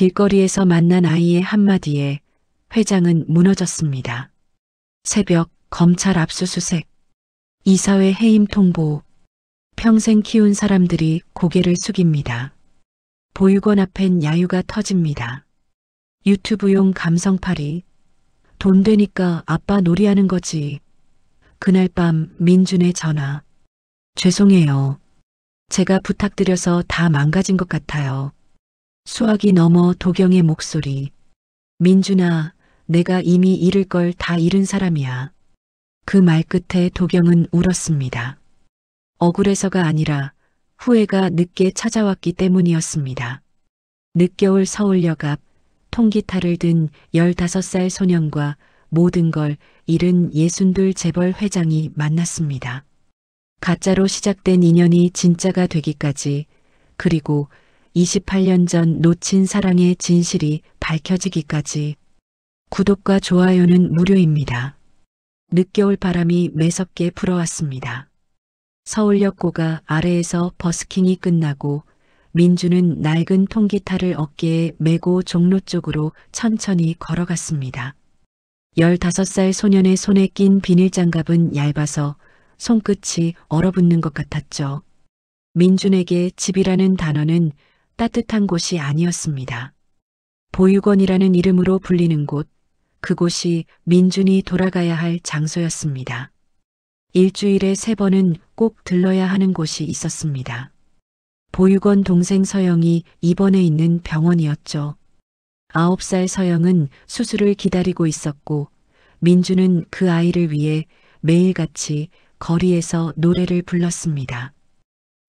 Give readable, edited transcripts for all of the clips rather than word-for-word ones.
길거리에서 만난 아이의 한마디에 회장은 무너졌습니다. 새벽 검찰 압수수색, 이사회 해임 통보, 평생 키운 사람들이 고개를 숙입니다. 보육원 앞엔 야유가 터집니다. 유튜브용 감성팔이, 돈 되니까 아빠 놀이하는 거지. 그날 밤 민준의 전화. 죄송해요. 제가 부탁드려서 다 망가진 것 같아요. 수학이 넘어 도경의 목소리. 민준아, 내가 이미 잃을 걸 다 잃은 사람이야. 그 말 끝에 도경은 울었습니다. 억울해서가 아니라 후회가 늦게 찾아왔기 때문이었습니다. 늦겨울 서울역 앞 통기타를 든 15살 소년과 모든 걸 잃은 62 재벌 회장이 만났습니다. 가짜로 시작된 인연이 진짜가 되기까지, 그리고 28년 전 놓친 사랑의 진실이 밝혀지기까지. 구독과 좋아요는 무료입니다. 늦겨울 바람이 매섭게 불어왔습니다. 서울역 고가 아래에서 버스킹이 끝나고 민주는 낡은 통기타를 어깨에 메고 종로 쪽으로 천천히 걸어갔습니다. 15살 소년의 손에 낀 비닐장갑은 얇아서 손끝이 얼어붙는 것 같았죠. 민준에게 집이라는 단어는 따뜻한 곳이 아니었습니다. 보육원이라는 이름으로 불리는 곳, 그곳이 민준이 돌아가야 할 장소였습니다. 일주일에 3번은 꼭 들러야 하는 곳이 있었습니다. 보육원 동생 서영이 입원해 있는 병원이었죠. 9살 서영은 수술을 기다리고 있었고 민준은 그 아이를 위해 매일같이 거리에서 노래를 불렀습니다.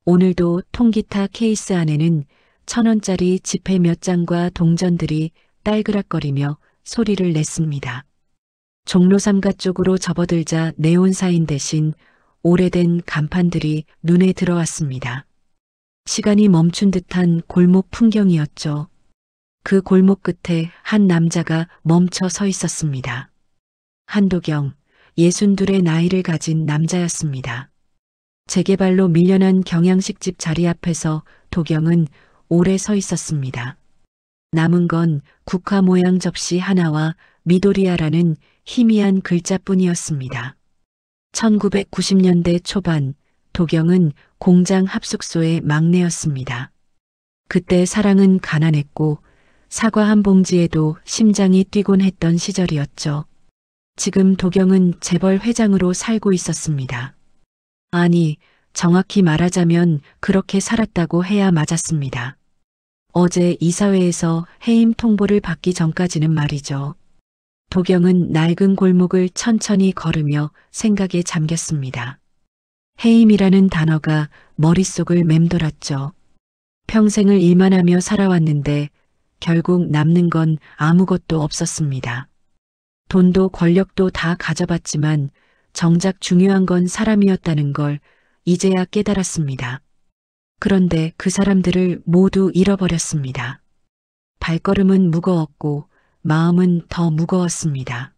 오늘도 통기타 케이스 안에는 1,000원짜리 지폐 몇 장과 동전들이 딸그락거리며 소리를 냈습니다. 종로 3가 쪽으로 접어들자 네온사인 대신 오래된 간판들이 눈에 들어왔습니다. 시간이 멈춘 듯한 골목 풍경이었죠. 그 골목 끝에 한 남자가 멈춰 서 있었습니다. 한도경, 62의 나이를 가진 남자였습니다. 재개발로 밀려난 경양식집 자리 앞에서 도경은 오래 서 있었습니다. 남은 건 국화 모양 접시 하나와 미도리아라는 희미한 글자뿐이었습니다. 1990년대 초반 도경은 공장 합숙소의 막내였습니다. 그때 사랑은 가난했고 사과 한 봉지에도 심장이 뛰곤 했던 시절이었죠. 지금 도경은 재벌 회장으로 살고 있었습니다. 아니, 정확히 말하자면 그렇게 살았다고 해야 맞았습니다. 어제 이사회에서 해임 통보를 받기 전까지는 말이죠. 도경은 낡은 골목을 천천히 걸으며 생각에 잠겼습니다. 해임이라는 단어가 머릿속을 맴돌았죠. 평생을 일만 하며 살아왔는데 결국 남는 건 아무것도 없었습니다. 돈도 권력도 다 가져봤지만 정작 중요한 건 사람이었다는 걸 이제야 깨달았습니다. 그런데 그 사람들을 모두 잃어버렸습니다. 발걸음은 무거웠고 마음은 더 무거웠습니다.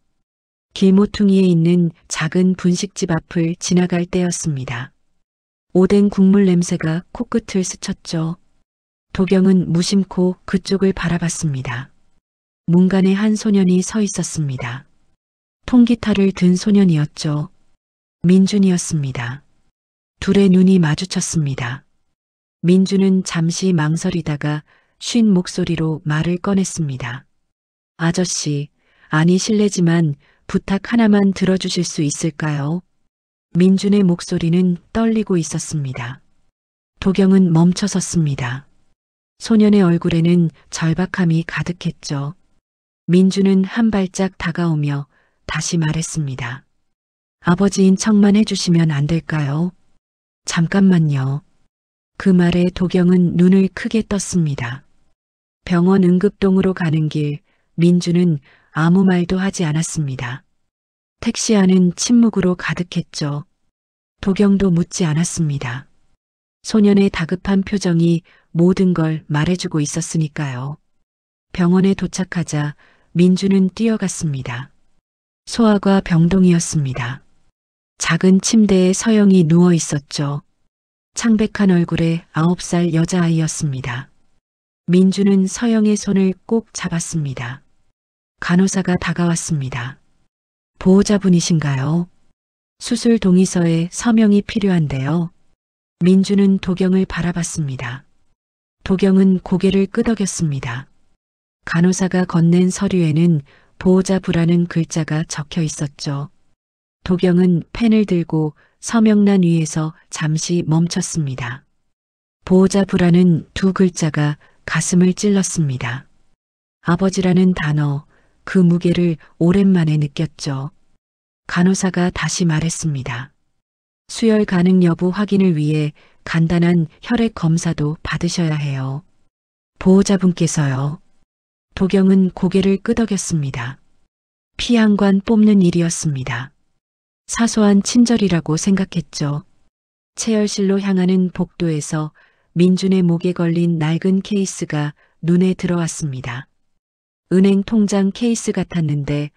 길모퉁이에 있는 작은 분식집 앞을 지나갈 때였습니다. 오뎅 국물 냄새가 코끝을 스쳤죠. 도경은 무심코 그쪽을 바라봤습니다. 문간에 한 소년이 서 있었습니다. 통기타를 든 소년이었죠. 민준이었습니다. 둘의 눈이 마주쳤습니다. 민준은 잠시 망설이다가 쉰 목소리로 말을 꺼냈습니다. 아저씨, 아니 실례지만 부탁 하나만 들어주실 수 있을까요? 민준의 목소리는 떨리고 있었습니다. 도경은 멈춰섰습니다. 소년의 얼굴에는 절박함이 가득했죠. 민준은 한 발짝 다가오며 다시 말했습니다. 아버지인 척만 해주시면 안 될까요? 잠깐만요. 그 말에 도경은 눈을 크게 떴습니다. 병원 응급동으로 가는 길, 민준은 아무 말도 하지 않았습니다. 택시 안은 침묵으로 가득했죠. 도경도 묻지 않았습니다. 소년의 다급한 표정이 모든 걸 말해주고 있었으니까요. 병원에 도착하자 민준은 뛰어갔습니다. 소아과 병동이었습니다. 작은 침대에 서영이 누워 있었죠. 창백한 얼굴의 9살 여자아이였습니다. 민주는 서영의 손을 꼭 잡았습니다. 간호사가 다가왔습니다. 보호자분이신가요? 수술 동의서에 서명이 필요한데요. 민주는 도경을 바라봤습니다. 도경은 고개를 끄덕였습니다. 간호사가 건넨 서류에는 보호자부라는 글자가 적혀 있었죠. 도경은 펜을 들고 서명란 위에서 잠시 멈췄습니다. 보호자부라는 두 글자가 가슴을 찔렀습니다. 아버지라는 단어, 그 무게를 오랜만에 느꼈죠. 간호사가 다시 말했습니다. 수혈 가능 여부 확인을 위해 간단한 혈액 검사도 받으셔야 해요. 보호자분께서요. 도경은 고개를 끄덕였습니다. 피 한 관 뽑는 일이었습니다. 사소한 친절이라고 생각했죠. 체열실로 향하는 복도에서 민준의 목에 걸린 낡은 케이스가 눈에 들어왔습니다. 은행 통장 케이스 같았는데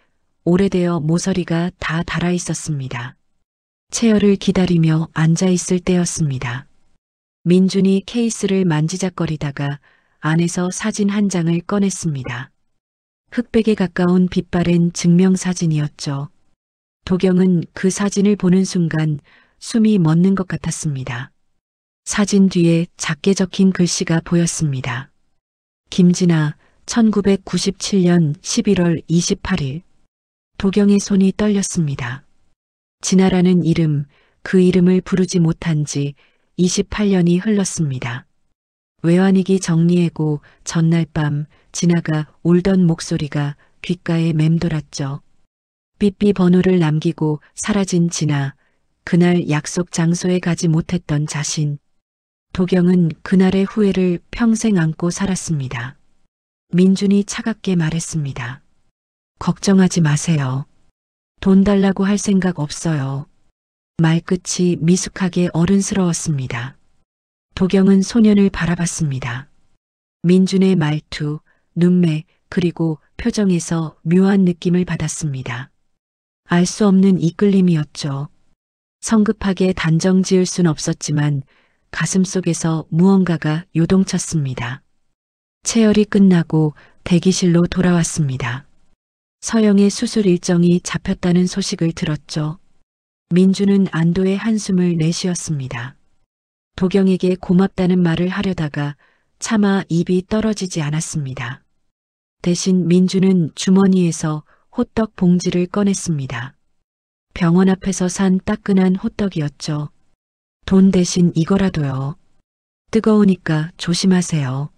오래되어 모서리가 다 닳아 있었습니다. 체열을 기다리며 앉아 있을 때였습니다. 민준이 케이스를 만지작거리다가 안에서 사진 한 장을 꺼냈습니다. 흑백에 가까운 빛바랜 증명사진이었죠. 도경은 그 사진을 보는 순간 숨이 멎는 것 같았습니다. 사진 뒤에 작게 적힌 글씨가 보였습니다. 김진아, 1997년 11월 28일. 도경의 손이 떨렸습니다. 진아라는 이름, 그 이름을 부르지 못한 지 28년이 흘렀습니다. 외환위기 정리해고 전날 밤 진아가 울던 목소리가 귓가에 맴돌았죠. 삐삐 번호를 남기고 사라진 진아, 그날 약속 장소에 가지 못했던 자신. 도경은 그날의 후회를 평생 안고 살았습니다. 민준이 차갑게 말했습니다. 걱정하지 마세요. 돈 달라고 할 생각 없어요. 말끝이 미숙하게 어른스러웠습니다. 도경은 소년을 바라봤습니다. 민준의 말투, 눈매, 그리고 표정에서 묘한 느낌을 받았습니다. 알 수 없는 이끌림이었죠. 성급하게 단정 지을 순 없었지만 가슴속에서 무언가가 요동쳤습니다. 체열이 끝나고 대기실로 돌아왔습니다. 서영의 수술 일정이 잡혔다는 소식을 들었죠. 민주는 안도의 한숨을 내쉬었습니다. 도경에게 고맙다는 말을 하려다가 차마 입이 떨어지지 않았습니다. 대신 민주는 주머니에서 호떡 봉지를 꺼냈습니다. 병원 앞에서 산 따끈한 호떡이었죠. 돈 대신 이거라도요. 뜨거우니까 조심하세요.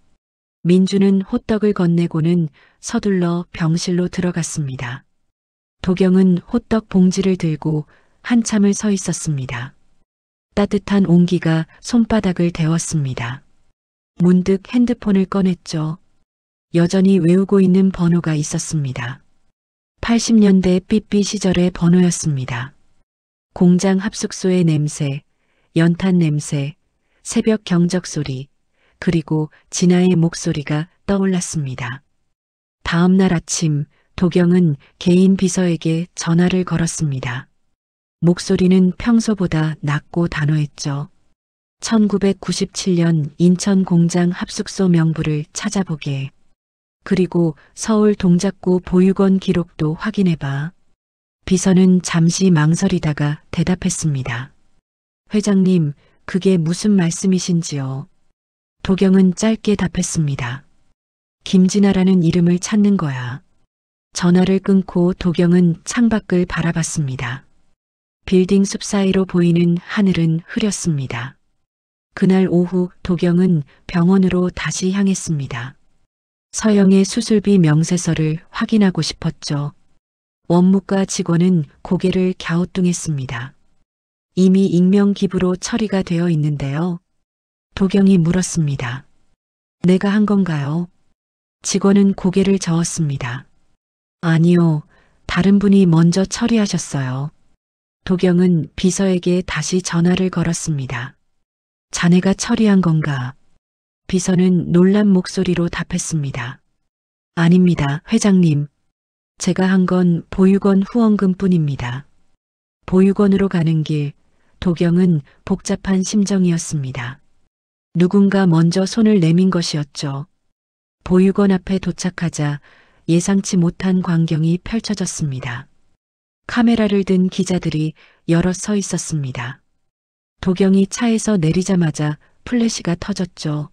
민주는 호떡을 건네고는 서둘러 병실로 들어갔습니다. 도경은 호떡 봉지를 들고 한참을 서 있었습니다. 따뜻한 온기가 손바닥을 데웠습니다. 문득 핸드폰을 꺼냈죠. 여전히 외우고 있는 번호가 있었습니다. 80년대 삐삐 시절의 번호였습니다. 공장 합숙소의 냄새, 연탄 냄새, 새벽 경적 소리, 그리고 진아의 목소리가 떠올랐습니다. 다음 날 아침 도경은 개인 비서에게 전화를 걸었습니다. 목소리는 평소보다 낮고 단호했죠. 1997년 인천 공장 합숙소 명부를 찾아보게. 그리고 서울 동작구 보육원 기록도 확인해봐. 비서는 잠시 망설이다가 대답했습니다. 회장님, 그게 무슨 말씀이신지요? 도경은 짧게 답했습니다. 김진아라는 이름을 찾는 거야. 전화를 끊고 도경은 창밖을 바라봤습니다. 빌딩 숲 사이로 보이는 하늘은 흐렸습니다. 그날 오후 도경은 병원으로 다시 향했습니다. 서영의 수술비 명세서를 확인하고 싶었죠. 원무과 직원은 고개를 갸우뚱했습니다. 이미 익명 기부로 처리가 되어 있는데요. 도경이 물었습니다. 내가 한 건가요? 직원은 고개를 저었습니다. 아니요, 다른 분이 먼저 처리하셨어요. 도경은 비서에게 다시 전화를 걸었습니다. 자네가 처리한 건가? 비서는 놀란 목소리로 답했습니다. 아닙니다, 회장님. 제가 한 건 보육원 후원금 뿐입니다. 보육원으로 가는 길, 도경은 복잡한 심정이었습니다. 누군가 먼저 손을 내민 것이었죠. 보육원 앞에 도착하자 예상치 못한 광경이 펼쳐졌습니다. 카메라를 든 기자들이 여럿 서 있었습니다. 도경이 차에서 내리자마자 플래시가 터졌죠.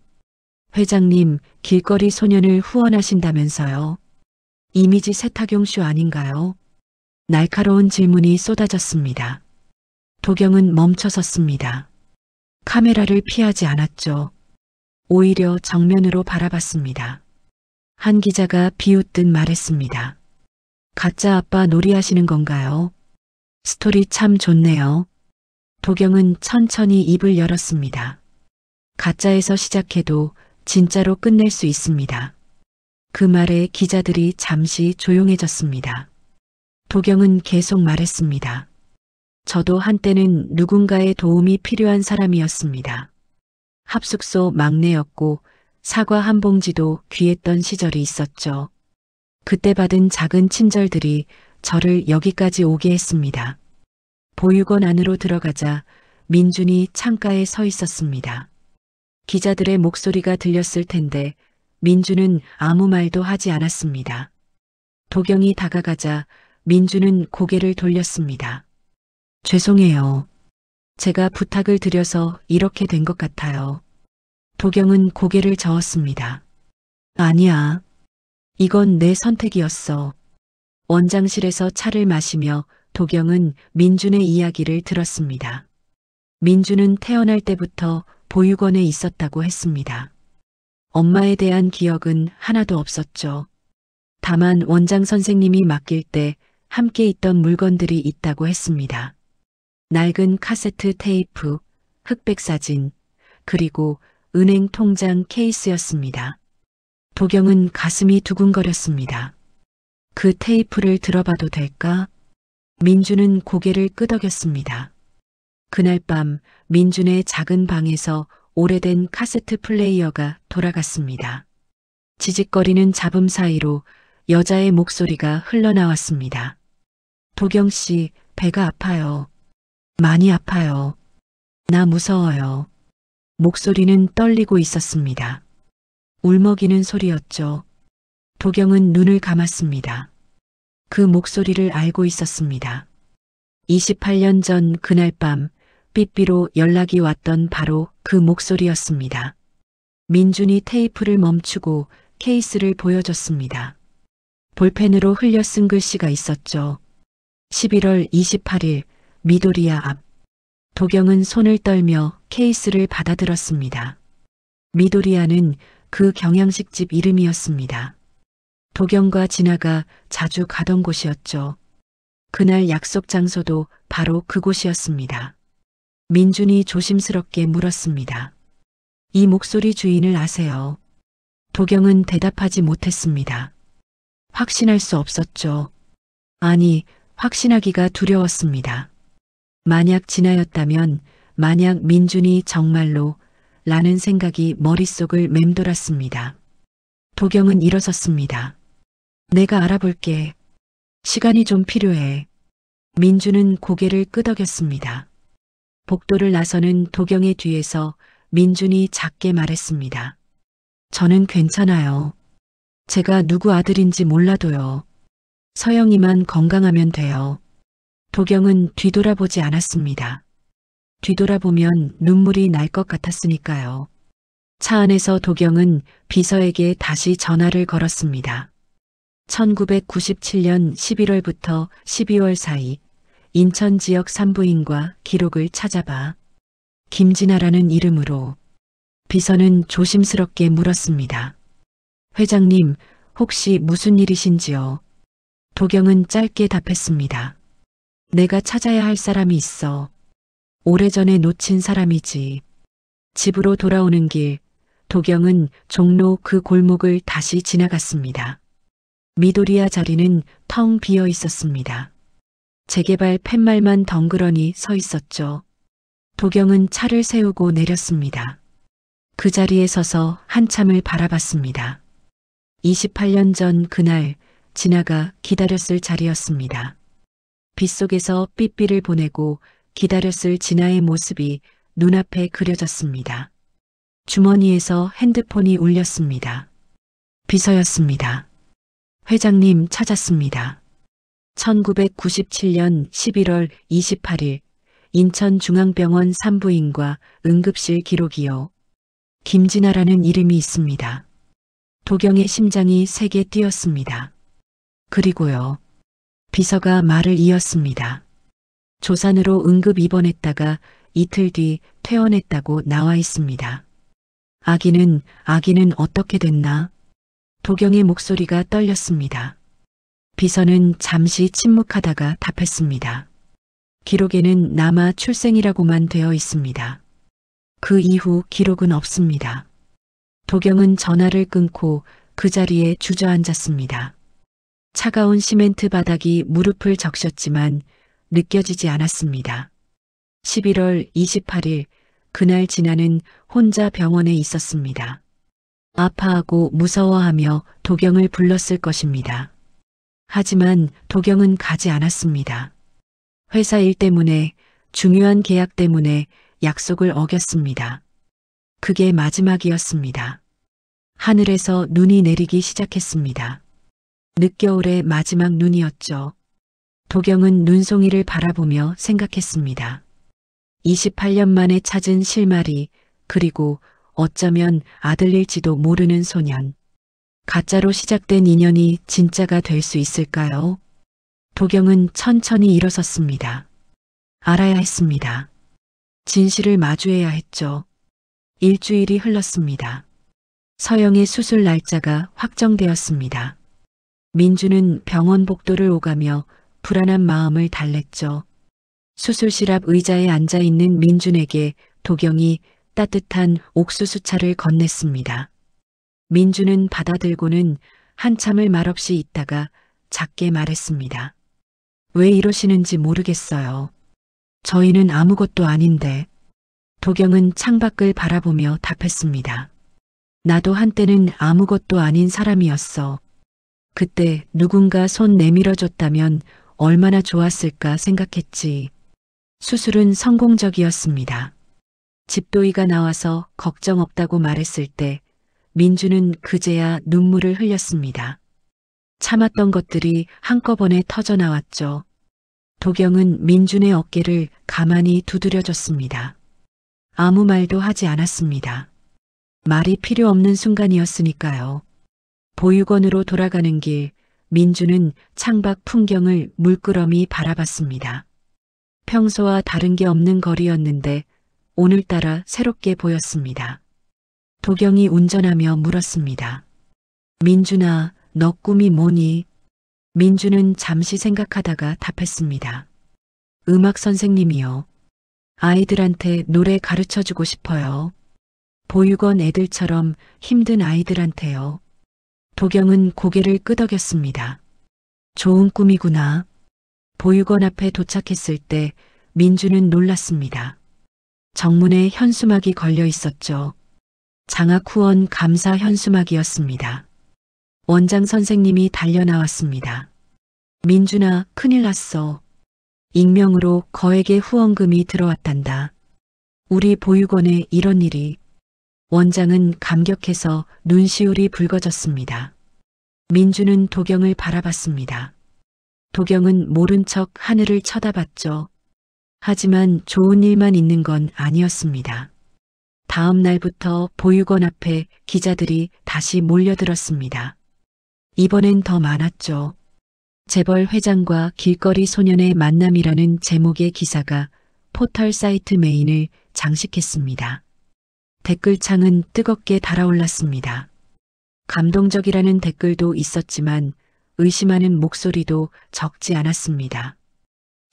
회장님, 길거리 소년을 후원하신다면서요? 이미지 세탁용 쇼 아닌가요? 날카로운 질문이 쏟아졌습니다. 도경은 멈춰섰습니다. 카메라를 피하지 않았죠. 오히려 정면으로 바라봤습니다. 한 기자가 비웃듯 말했습니다. 가짜 아빠 놀이하시는 건가요? 스토리 참 좋네요. 도경은 천천히 입을 열었습니다. 가짜에서 시작해도 진짜로 끝낼 수 있습니다. 그 말에 기자들이 잠시 조용해졌습니다. 도경은 계속 말했습니다. 저도 한때는 누군가의 도움이 필요한 사람이었습니다. 합숙소 막내였고 사과 한 봉지도 귀했던 시절이 있었죠. 그때 받은 작은 친절들이 저를 여기까지 오게 했습니다. 보육원 안으로 들어가자 민준이 창가에 서 있었습니다. 기자들의 목소리가 들렸을 텐데 민준은 아무 말도 하지 않았습니다. 도경이 다가가자 민준은 고개를 돌렸습니다. 죄송해요. 제가 부탁을 드려서 이렇게 된 것 같아요. 도경은 고개를 저었습니다. 아니야. 이건 내 선택이었어. 원장실에서 차를 마시며 도경은 민준의 이야기를 들었습니다. 민준은 태어날 때부터 보육원에 있었다고 했습니다. 엄마에 대한 기억은 하나도 없었죠. 다만 원장 선생님이 맡길 때 함께 있던 물건들이 있다고 했습니다. 낡은 카세트 테이프, 흑백 사진, 그리고 은행 통장 케이스였습니다. 도경은 가슴이 두근거렸습니다. 그 테이프를 들어봐도 될까? 민준은 고개를 끄덕였습니다. 그날 밤 민준의 작은 방에서 오래된 카세트 플레이어가 돌아갔습니다. 지직거리는 잡음 사이로 여자의 목소리가 흘러나왔습니다. 도경 씨, 배가 아파요. 많이 아파요. 나 무서워요. 목소리는 떨리고 있었습니다. 울먹이는 소리였죠. 도경은 눈을 감았습니다. 그 목소리를 알고 있었습니다. 28년 전 그날 밤 삐삐로 연락이 왔던 바로 그 목소리였습니다. 민준이 테이프를 멈추고 케이스를 보여줬습니다. 볼펜으로 흘려 쓴 글씨가 있었죠. 11월 28일 미도리아 앞. 도경은 손을 떨며 케이스를 받아들었습니다. 미도리아는 그 경양식집 이름이었습니다. 도경과 진아가 자주 가던 곳이었죠. 그날 약속 장소도 바로 그곳이었습니다. 민준이 조심스럽게 물었습니다. 이 목소리 주인을 아세요? 도경은 대답하지 못했습니다. 확신할 수 없었죠. 아니, 확신하기가 두려웠습니다. 만약 진아였다면, 만약 민준이 정말로 라는 생각이 머릿속을 맴돌았습니다. 도경은 일어섰습니다. 내가 알아볼게. 시간이 좀 필요해. 민준은 고개를 끄덕였습니다. 복도를 나서는 도경의 뒤에서 민준이 작게 말했습니다. 저는 괜찮아요. 제가 누구 아들인지 몰라도요. 서영이만 건강하면 돼요. 도경은 뒤돌아보지 않았습니다. 뒤돌아보면 눈물이 날 것 같았으니까요. 차 안에서 도경은 비서에게 다시 전화를 걸었습니다. 1997년 11월부터 12월 사이 인천 지역 산부인과 기록을 찾아봐. 김진아라는 이름으로. 비서는 조심스럽게 물었습니다. 회장님, 혹시 무슨 일이신지요? 도경은 짧게 답했습니다. 내가 찾아야 할 사람이 있어. 오래전에 놓친 사람이지. 집으로 돌아오는 길, 도경은 종로 그 골목을 다시 지나갔습니다. 미도리아 자리는 텅 비어 있었습니다. 재개발 팻말만 덩그러니 서 있었죠. 도경은 차를 세우고 내렸습니다. 그 자리에 서서 한참을 바라봤습니다. 28년 전 그날 진아가 기다렸을 자리였습니다. 빗속에서 삐삐를 보내고 기다렸을 진아의 모습이 눈앞에 그려졌습니다. 주머니에서 핸드폰이 울렸습니다. 비서였습니다. 회장님 찾았습니다. 1997년 11월 28일 인천중앙병원 산부인과 응급실 기록이요. 김진아라는 이름이 있습니다. 도경의 심장이 세게 뛰었습니다. 그리고요. 비서가 말을 이었습니다. 조산으로 응급 입원했다가 이틀 뒤 퇴원했다고 나와 있습니다. 아기는 어떻게 됐나? 도경의 목소리가 떨렸습니다. 비서는 잠시 침묵하다가 답했습니다. 기록에는 남아 출생이라고만 되어 있습니다. 그 이후 기록은 없습니다. 도경은 전화를 끊고 그 자리에 주저앉았습니다. 차가운 시멘트 바닥이 무릎을 적셨지만 느껴지지 않았습니다. 11월 28일 그날 진아는 혼자 병원에 있었습니다. 아파하고 무서워하며 도경을 불렀을 것입니다. 하지만 도경은 가지 않았습니다. 회사 일 때문에, 중요한 계약 때문에 약속을 어겼습니다. 그게 마지막이었습니다. 하늘에서 눈이 내리기 시작했습니다. 늦겨울의 마지막 눈이었죠. 도경은 눈송이를 바라보며 생각했습니다. 28년 만에 찾은 실마리, 그리고 어쩌면 아들일지도 모르는 소년. 가짜로 시작된 인연이 진짜가 될 수 있을까요? 도경은 천천히 일어섰습니다. 알아야 했습니다. 진실을 마주해야 했죠. 일주일이 흘렀습니다. 서영의 수술 날짜가 확정되었습니다. 민주는 병원 복도를 오가며 불안한 마음을 달랬죠. 수술실 앞 의자에 앉아 있는 민준에게 도경이 따뜻한 옥수수차를 건넸습니다. 민주는 받아들고는 한참을 말없이 있다가 작게 말했습니다. 왜 이러시는지 모르겠어요. 저희는 아무것도 아닌데. 도경은 창밖을 바라보며 답했습니다. 나도 한때는 아무것도 아닌 사람이었어. 그때 누군가 손 내밀어줬다면 얼마나 좋았을까 생각했지. 수술은 성공적이었습니다. 집도이가 나와서 걱정 없다고 말했을 때 민주는 그제야 눈물을 흘렸습니다. 참았던 것들이 한꺼번에 터져 나왔죠. 도경은 민준의 어깨를 가만히 두드려줬습니다. 아무 말도 하지 않았습니다. 말이 필요 없는 순간이었으니까요. 보육원으로 돌아가는 길, 민주는 창밖 풍경을 물끄러미 바라봤습니다. 평소와 다른 게 없는 거리였는데 오늘따라 새롭게 보였습니다. 도경이 운전하며 물었습니다. 민준아, 너 꿈이 뭐니? 민주는 잠시 생각하다가 답했습니다. 음악 선생님이요. 아이들한테 노래 가르쳐주고 싶어요. 보육원 애들처럼 힘든 아이들한테요. 도경은 고개를 끄덕였습니다. 좋은 꿈이구나. 보육원 앞에 도착했을 때 민주는 놀랐습니다. 정문에 현수막이 걸려 있었죠. 장학 후원 감사 현수막이었습니다. 원장 선생님이 달려 나왔습니다. 민준아, 큰일 났어. 익명으로 거액의 후원금이 들어왔단다. 우리 보육원에 이런 일이. 원장은 감격해서 눈시울이 붉어졌습니다. 민주는 도경을 바라봤습니다. 도경은 모른 척 하늘을 쳐다봤죠. 하지만 좋은 일만 있는 건 아니었습니다. 다음 날부터 보육원 앞에 기자들이 다시 몰려들었습니다. 이번엔 더 많았죠. 재벌 회장과 길거리 소년의 만남이라는 제목의 기사가 포털 사이트 메인을 장식했습니다. 댓글창은 뜨겁게 달아올랐습니다. 감동적이라는 댓글도 있었지만 의심하는 목소리도 적지 않았습니다.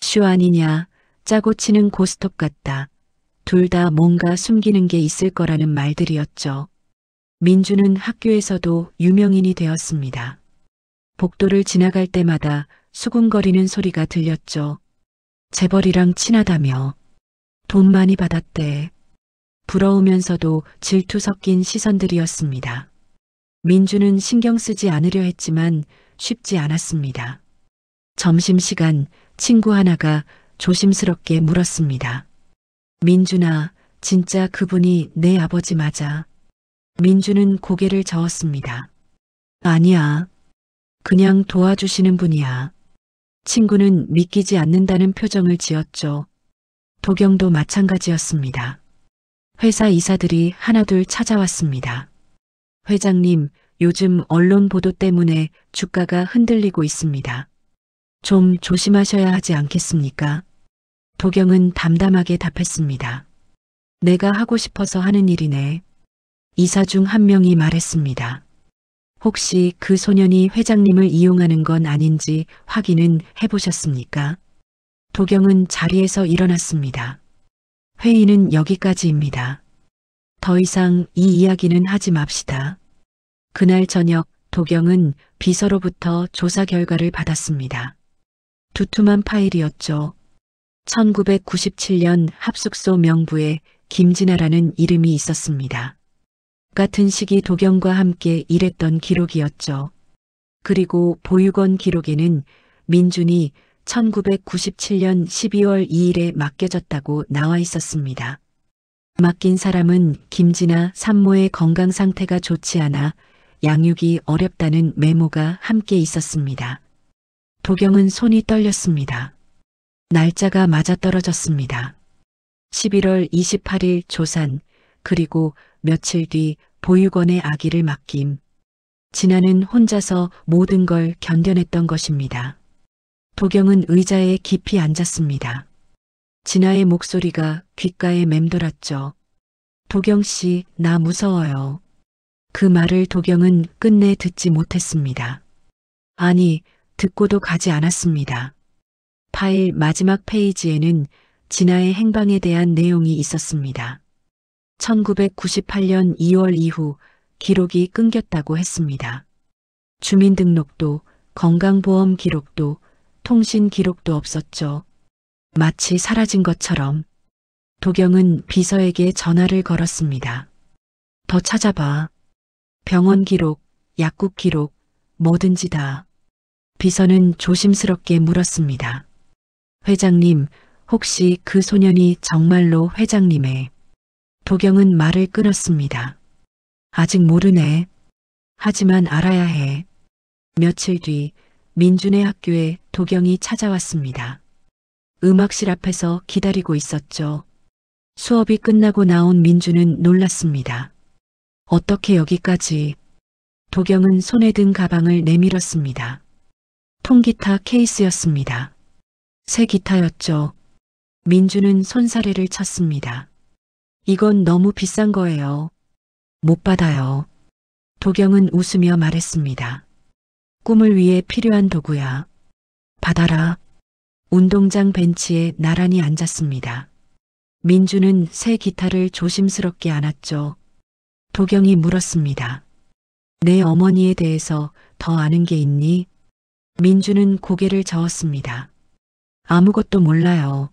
쇼 아니냐, 짜고 치는 고스톱 같다. 둘 다 뭔가 숨기는 게 있을 거라는 말들이었죠. 민주는 학교에서도 유명인이 되었습니다. 복도를 지나갈 때마다 수군거리는 소리가 들렸죠. 재벌이랑 친하다며. 돈 많이 받았대. 부러우면서도 질투 섞인 시선들이었습니다. 민주는 신경 쓰지 않으려 했지만 쉽지 않았습니다. 점심시간 친구 하나가 조심스럽게 물었습니다. 민준아, 진짜 그분이 내 아버지 맞아? 민주는 고개를 저었습니다. 아니야. 그냥 도와주시는 분이야. 친구는 믿기지 않는다는 표정을 지었죠. 도경도 마찬가지였습니다. 회사 이사들이 하나둘 찾아왔습니다. 회장님, 요즘 언론 보도 때문에 주가가 흔들리고 있습니다. 좀 조심하셔야 하지 않겠습니까? 도경은 담담하게 답했습니다. 내가 하고 싶어서 하는 일이네. 이사 중 한 명이 말했습니다. 혹시 그 소년이 회장님을 이용하는 건 아닌지 확인은 해보셨습니까? 도경은 자리에서 일어났습니다. 회의는 여기까지입니다. 더 이상 이 이야기는 하지 맙시다. 그날 저녁 도경은 비서로부터 조사 결과를 받았습니다. 두툼한 파일이었죠. 1997년 합숙소 명부에 김진아라는 이름이 있었습니다. 같은 시기 도경과 함께 일했던 기록이었죠. 그리고 보육원 기록에는 민준이 1997년 12월 2일에 맡겨졌다고 나와 있었습니다. 맡긴 사람은 김진아 산모의 건강 상태가 좋지 않아 양육이 어렵다는 메모가 함께 있었습니다. 도경은 손이 떨렸습니다. 날짜가 맞아떨어졌습니다. 11월 28일 조산, 그리고 며칠 뒤 보육원에 아기를 맡김. 진아는 혼자서 모든 걸 견뎌냈던 것입니다. 도경은 의자에 깊이 앉았습니다. 진아의 목소리가 귓가에 맴돌았죠. 도경 씨, 나 무서워요. 그 말을 도경은 끝내 듣지 못했습니다. 아니, 듣고도 가지 않았습니다. 파일 마지막 페이지에는 진아의 행방에 대한 내용이 있었습니다. 1998년 2월 이후 기록이 끊겼다고 했습니다. 주민등록도, 건강보험 기록도, 통신 기록도 없었죠. 마치 사라진 것처럼. 도경은 비서에게 전화를 걸었습니다. 더 찾아봐. 병원 기록, 약국 기록, 뭐든지 다. 비서는 조심스럽게 물었습니다. 회장님, 혹시 그 소년이 정말로 회장님의... 도경은 말을 끊었습니다. 아직 모르네. 하지만 알아야 해. 며칠 뒤 민준의 학교에 도경이 찾아왔습니다. 음악실 앞에서 기다리고 있었죠. 수업이 끝나고 나온 민준은 놀랐습니다. 어떻게 여기까지? 도경은 손에 든 가방을 내밀었습니다. 통기타 케이스였습니다. 새 기타였죠. 민준은 손사래를 쳤습니다. 이건 너무 비싼 거예요. 못 받아요. 도경은 웃으며 말했습니다. 꿈을 위해 필요한 도구야. 받아라. 운동장 벤치에 나란히 앉았습니다. 민준은 새 기타를 조심스럽게 안았죠. 도경이 물었습니다. 내 어머니에 대해서 더 아는 게 있니? 민준은 고개를 저었습니다. 아무것도 몰라요.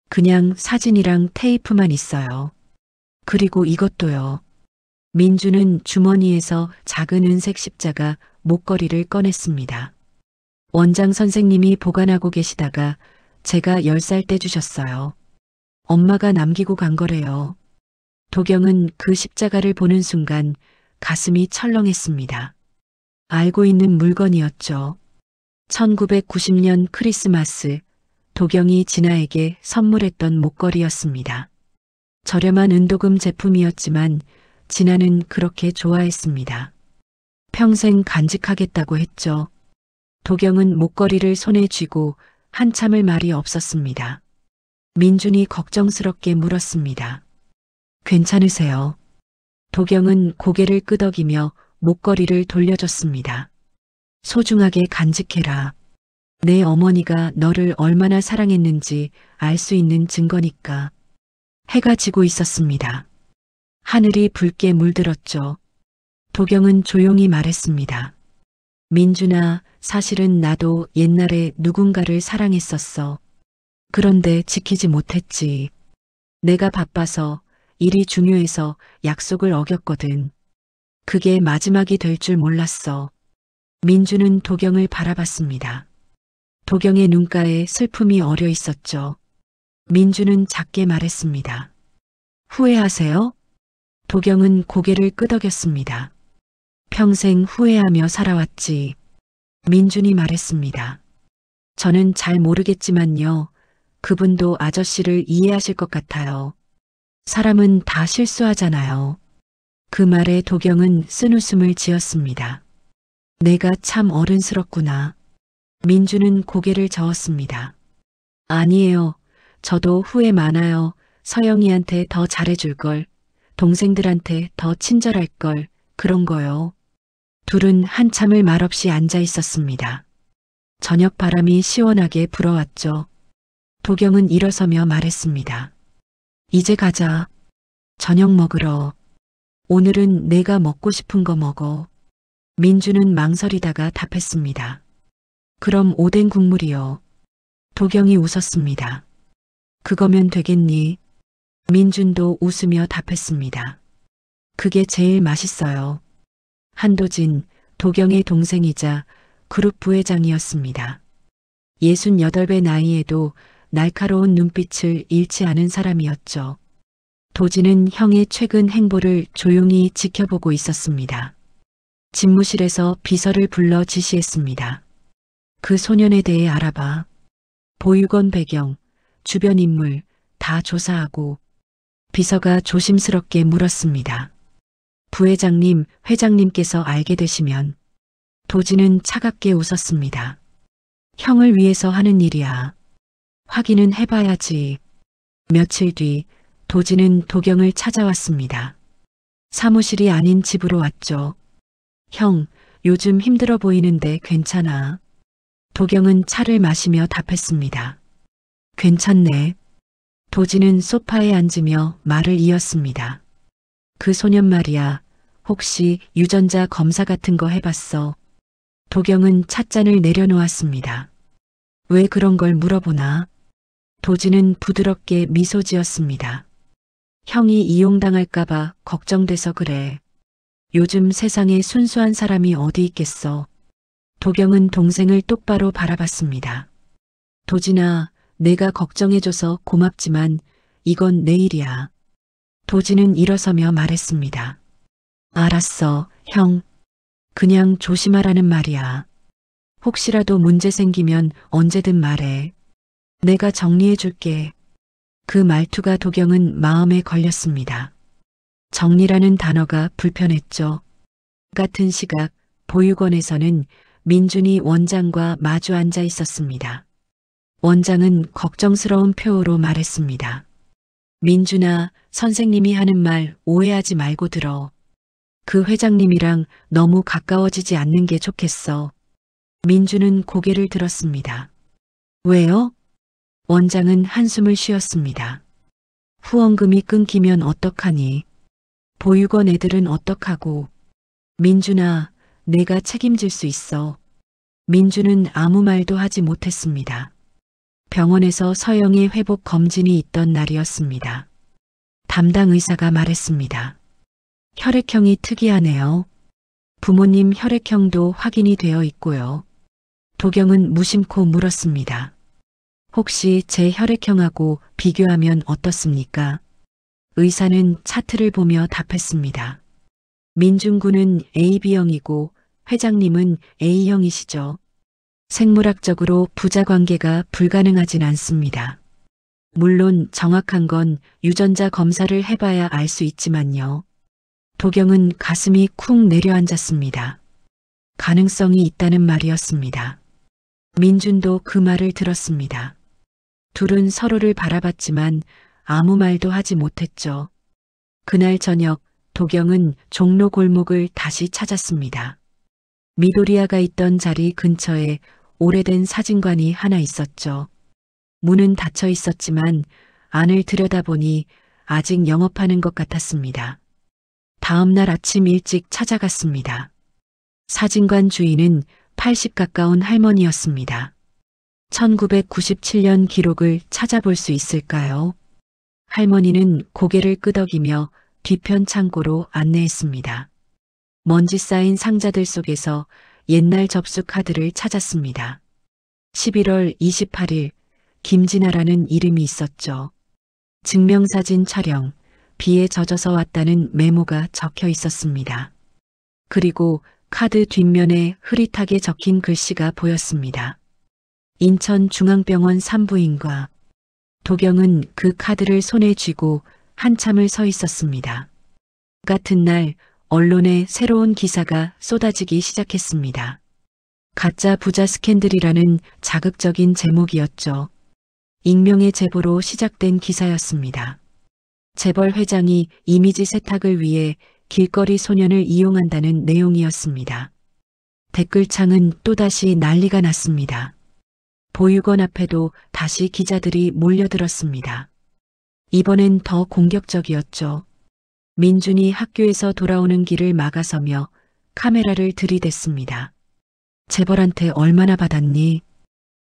그냥 사진이랑 테이프만 있어요. 그리고 이것도요. 민준은 주머니에서 작은 은색 십자가 목걸이를 꺼냈습니다. 원장 선생님이 보관하고 계시다가 제가 10살 때 주셨어요. 엄마가 남기고 간 거래요. 도경은 그 십자가를 보는 순간 가슴이 철렁했습니다. 알고 있는 물건이었죠. 1990년 크리스마스 도경이 진아에게 선물했던 목걸이였습니다. 저렴한 은도금 제품이었지만 진아는 그렇게 좋아했습니다. 평생 간직하겠다고 했죠. 도경은 목걸이를 손에 쥐고 한참을 말이 없었습니다. 민준이 걱정스럽게 물었습니다. 괜찮으세요? 도경은 고개를 끄덕이며 목걸이를 돌려줬습니다. 소중하게 간직해라. 내 어머니가 너를 얼마나 사랑했는지 알 수 있는 증거니까. 해가 지고 있었습니다. 하늘이 붉게 물들었죠. 도경은 조용히 말했습니다. 민준아, 사실은 나도 옛날에 누군가를 사랑했었어. 그런데 지키지 못했지. 내가 바빠서, 일이 중요해서 약속을 어겼거든. 그게 마지막이 될 줄 몰랐어. 민준은 도경을 바라봤습니다. 도경의 눈가에 슬픔이 어려 있었죠. 민준은 작게 말했습니다. 후회하세요? 도경은 고개를 끄덕였습니다. 평생 후회하며 살아왔지. 민준이 말했습니다. 저는 잘 모르겠지만요. 그분도 아저씨를 이해하실 것 같아요. 사람은 다 실수하잖아요. 그 말에 도경은 쓴웃음을 지었습니다. 내가 참 어른스럽구나. 민주는 고개를 저었습니다. 아니에요. 저도 후회 많아요. 서영이한테 더 잘해줄 걸. 동생들한테 더 친절할 걸. 그런 거요. 둘은 한참을 말없이 앉아 있었습니다. 저녁 바람이 시원하게 불어왔죠. 도경은 일어서며 말했습니다. 이제 가자. 저녁 먹으러. 오늘은 내가 먹고 싶은 거 먹어. 민주는 망설이다가 답했습니다. 그럼 오뎅 국물이요. 도경이 웃었습니다. 그거면 되겠니? 민준도 웃으며 답했습니다. 그게 제일 맛있어요. 한도진, 도경의 동생이자 그룹 부회장이었습니다. 68배 나이에도 날카로운 눈빛을 잃지 않은 사람이었죠. 도진은 형의 최근 행보를 조용히 지켜보고 있었습니다. 집무실에서 비서를 불러 지시했습니다. 그 소년에 대해 알아봐. 보육원 배경, 주변 인물 다 조사하고. 비서가 조심스럽게 물었습니다. 부회장님, 회장님께서 알게 되시면. 도진은 차갑게 웃었습니다. 형을 위해서 하는 일이야. 확인은 해봐야지. 며칠 뒤 도진은 도경을 찾아왔습니다. 사무실이 아닌 집으로 왔죠. 형, 요즘 힘들어 보이는데 괜찮아? 도경은 차를 마시며 답했습니다. 괜찮네. 도진은 소파에 앉으며 말을 이었습니다. 그 소년 말이야. 혹시 유전자 검사 같은 거 해봤어? 도경은 찻잔을 내려놓았습니다. 왜 그런 걸 물어보나? 도진은 부드럽게 미소 지었습니다. 형이 이용당할까봐 걱정돼서 그래. 요즘 세상에 순수한 사람이 어디 있겠어. 도경은 동생을 똑바로 바라봤습니다. 도진아, 내가 걱정해줘서 고맙지만 이건 내 일이야. 도진은 일어서며 말했습니다. 알았어, 형. 그냥 조심하라는 말이야. 혹시라도 문제 생기면 언제든 말해. 내가 정리해줄게. 그 말투가 도경은 마음에 걸렸습니다. 정리라는 단어가 불편했죠. 같은 시각 보육원에서는 민준이 원장과 마주 앉아 있었습니다. 원장은 걱정스러운 표호로 말했습니다. 민준아, 선생님이 하는 말 오해하지 말고 들어. 그 회장님이랑 너무 가까워지지 않는 게 좋겠어. 민준은 고개를 들었습니다. 왜요? 원장은 한숨을 쉬었습니다. 후원금이 끊기면 어떡하니? 보육원 애들은 어떡하고? 민준아, 내가 책임질 수 있어. 민준은 아무 말도 하지 못했습니다. 병원에서 서영의 회복 검진이 있던 날이었습니다. 담당 의사가 말했습니다. 혈액형이 특이하네요. 부모님 혈액형도 확인이 되어 있고요. 도경은 무심코 물었습니다. 혹시 제 혈액형하고 비교하면 어떻습니까? 의사는 차트를 보며 답했습니다. 민준군은 AB형이고 회장님은 A형이시죠. 생물학적으로 부자관계가 불가능하진 않습니다. 물론 정확한 건 유전자 검사를 해봐야 알 수 있지만요. 도경은 가슴이 쿵 내려앉았습니다. 가능성이 있다는 말이었습니다. 민준도 그 말을 들었습니다. 둘은 서로를 바라봤지만 아무 말도 하지 못했죠. 그날 저녁 도경은 종로 골목을 다시 찾았습니다. 미도리아가 있던 자리 근처에 오래된 사진관이 하나 있었죠. 문은 닫혀 있었지만 안을 들여다보니 아직 영업하는 것 같았습니다. 다음 날 아침 일찍 찾아갔습니다. 사진관 주인은 80 가까운 할머니였습니다. 1997년 기록을 찾아볼 수 있을까요? 할머니는 고개를 끄덕이며 뒤편 창고로 안내했습니다. 먼지 쌓인 상자들 속에서 옛날 접수 카드를 찾았습니다. 11월 28일 김진아라는 이름이 있었죠. 증명사진 촬영, 비에 젖어서 왔다는 메모가 적혀 있었습니다. 그리고 카드 뒷면에 흐릿하게 적힌 글씨가 보였습니다. 인천중앙병원 산부인과. 도경은 그 카드를 손에 쥐고 한참을 서 있었습니다. 같은 날 언론에 새로운 기사가 쏟아지기 시작했습니다. 가짜 부자 스캔들이라는 자극적인 제목이었죠. 익명의 제보로 시작된 기사였습니다. 재벌 회장이 이미지 세탁을 위해 길거리 소년을 이용한다는 내용이었습니다. 댓글창은 또다시 난리가 났습니다. 보육원 앞에도 다시 기자들이 몰려들었습니다. 이번엔 더 공격적이었죠. 민준이 학교에서 돌아오는 길을 막아서며 카메라를 들이댔습니다. 재벌한테 얼마나 받았니?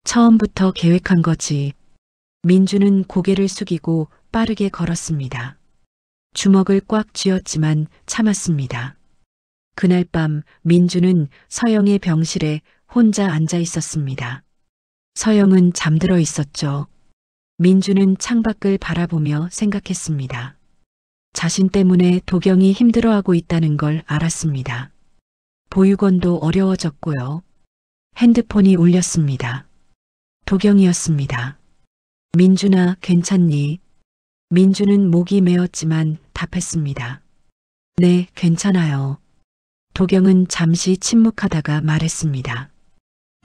처음부터 계획한 거지. 민준은 고개를 숙이고 빠르게 걸었습니다. 주먹을 꽉 쥐었지만 참았습니다. 그날 밤 민준은 서영의 병실에 혼자 앉아 있었습니다. 서영은 잠들어 있었죠. 민준은 창밖을 바라보며 생각했습니다. 자신 때문에 도경이 힘들어하고 있다는 걸 알았습니다. 보육원도 어려워졌고요. 핸드폰이 울렸습니다. 도경이었습니다. 민준아, 괜찮니? 민준은 목이 메었지만 답했습니다. 네, 괜찮아요. 도경은 잠시 침묵하다가 말했습니다.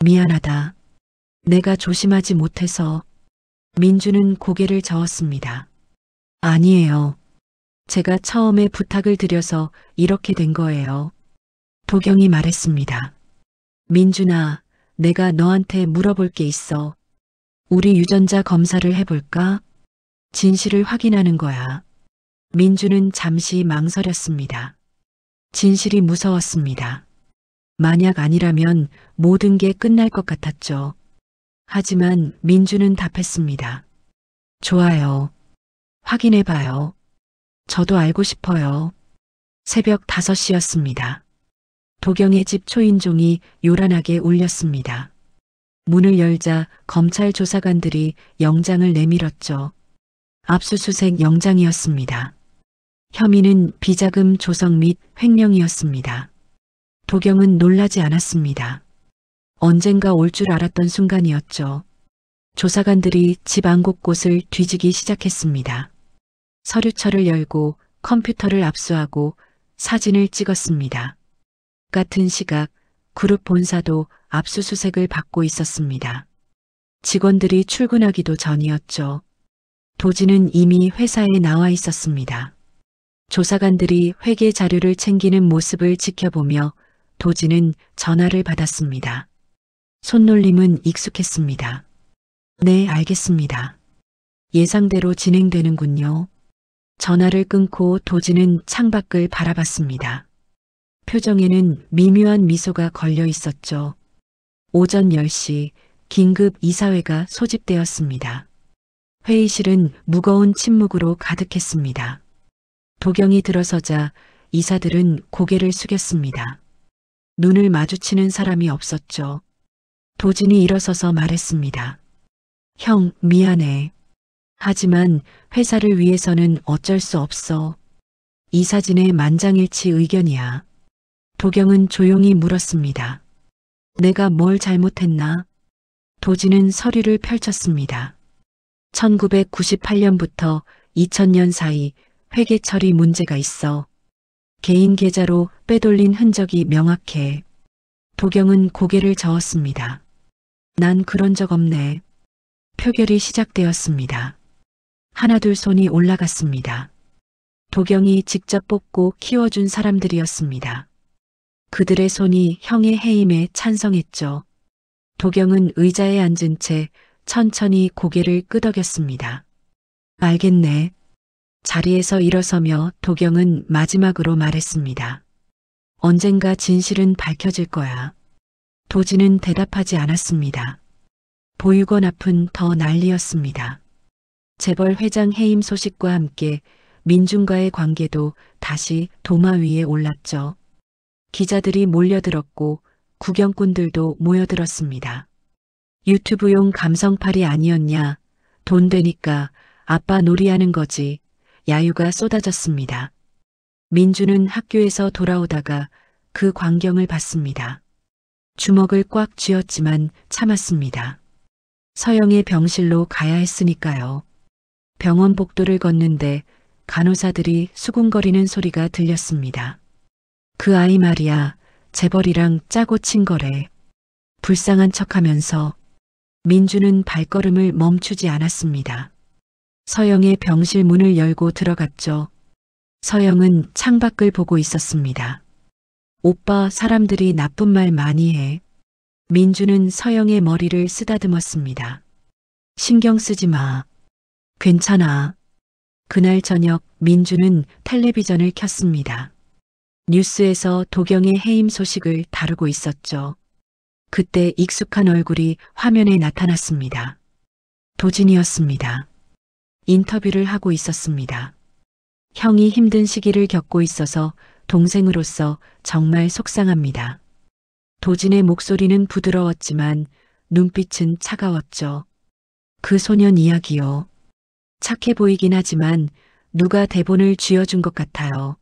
미안하다. 내가 조심하지 못해서. 민준은 고개를 저었습니다. 아니에요. 제가 처음에 부탁을 드려서 이렇게 된 거예요. 도경이 말했습니다. 민준아, 내가 너한테 물어볼 게 있어. 우리 유전자 검사를 해볼까? 진실을 확인하는 거야. 민준은 잠시 망설였습니다. 진실이 무서웠습니다. 만약 아니라면 모든 게 끝날 것 같았죠. 하지만 민준은 답했습니다. 좋아요. 확인해봐요. 저도 알고 싶어요. 새벽 5시였습니다. 도경의 집 초인종이 요란하게 울렸습니다. 문을 열자 검찰 조사관들이 영장을 내밀었죠. 압수수색 영장이었습니다. 혐의는 비자금 조성 및 횡령이었습니다. 도경은 놀라지 않았습니다. 언젠가 올 줄 알았던 순간이었죠. 조사관들이 집 안 곳곳을 뒤지기 시작했습니다. 서류철을 열고 컴퓨터를 압수하고 사진을 찍었습니다. 같은 시각 그룹 본사도 압수수색을 받고 있었습니다. 직원들이 출근하기도 전이었죠. 도지는 이미 회사에 나와 있었습니다. 조사관들이 회계 자료를 챙기는 모습을 지켜보며 도지는 전화를 받았습니다. 손놀림은 익숙했습니다. 네, 알겠습니다. 예상대로 진행되는군요. 전화를 끊고 도지는 창밖을 바라봤습니다. 표정에는 미묘한 미소가 걸려 있었죠. 오전 10시 긴급 이사회가 소집되었습니다. 회의실은 무거운 침묵으로 가득했습니다. 도경이 들어서자 이사들은 고개를 숙였습니다. 눈을 마주치는 사람이 없었죠. 도진이 일어서서 말했습니다. 형, 미안해. 하지만 회사를 위해서는 어쩔 수 없어. 이 사진의 만장일치 의견이야. 도경은 조용히 물었습니다. 내가 뭘 잘못했나? 도진은 서류를 펼쳤습니다. 1998년부터 2000년 사이 회계 처리 문제가 있어. 개인 계좌로 빼돌린 흔적이 명확해. 도경은 고개를 저었습니다. 난 그런 적 없네. 표결이 시작되었습니다. 하나둘 손이 올라갔습니다. 도경이 직접 뽑고 키워준 사람들이었습니다. 그들의 손이 형의 해임에 찬성했죠. 도경은 의자에 앉은 채 천천히 고개를 끄덕였습니다. 알겠네. 자리에서 일어서며 도경은 마지막으로 말했습니다. 언젠가 진실은 밝혀질 거야. 도지는 대답하지 않았습니다. 보육원 앞은 더 난리였습니다. 재벌 회장 해임 소식과 함께 민중과의 관계도 다시 도마 위에 올랐죠. 기자들이 몰려들었고 구경꾼들도 모여들었습니다. 유튜브용 감성팔이 아니었냐. 돈 되니까 아빠 놀이하는 거지. 야유가 쏟아졌습니다. 민주는 학교에서 돌아오다가 그 광경을 봤습니다. 주먹을 꽉 쥐었지만 참았습니다. 서영의 병실로 가야 했으니까요. 병원 복도를 걷는데 간호사들이 수군거리는 소리가 들렸습니다. 그 아이 말이야, 재벌이랑 짜고 친 거래. 불쌍한 척하면서 민주는 발걸음을 멈추지 않았습니다. 서영의 병실 문을 열고 들어갔죠. 서영은 창밖을 보고 있었습니다. 오빠, 사람들이 나쁜 말 많이 해. 민주는 서영의 머리를 쓰다듬었습니다. 신경 쓰지 마. 괜찮아. 그날 저녁 민주는 텔레비전을 켰습니다. 뉴스에서 도경의 해임 소식을 다루고 있었죠. 그때 익숙한 얼굴이 화면에 나타났습니다. 도진이었습니다. 인터뷰를 하고 있었습니다. 형이 힘든 시기를 겪고 있어서 동생으로서 정말 속상합니다. 도진의 목소리는 부드러웠지만 눈빛은 차가웠죠. 그 소년 이야기요. 착해 보이긴 하지만 누가 대본을 쥐어준 것 같아요.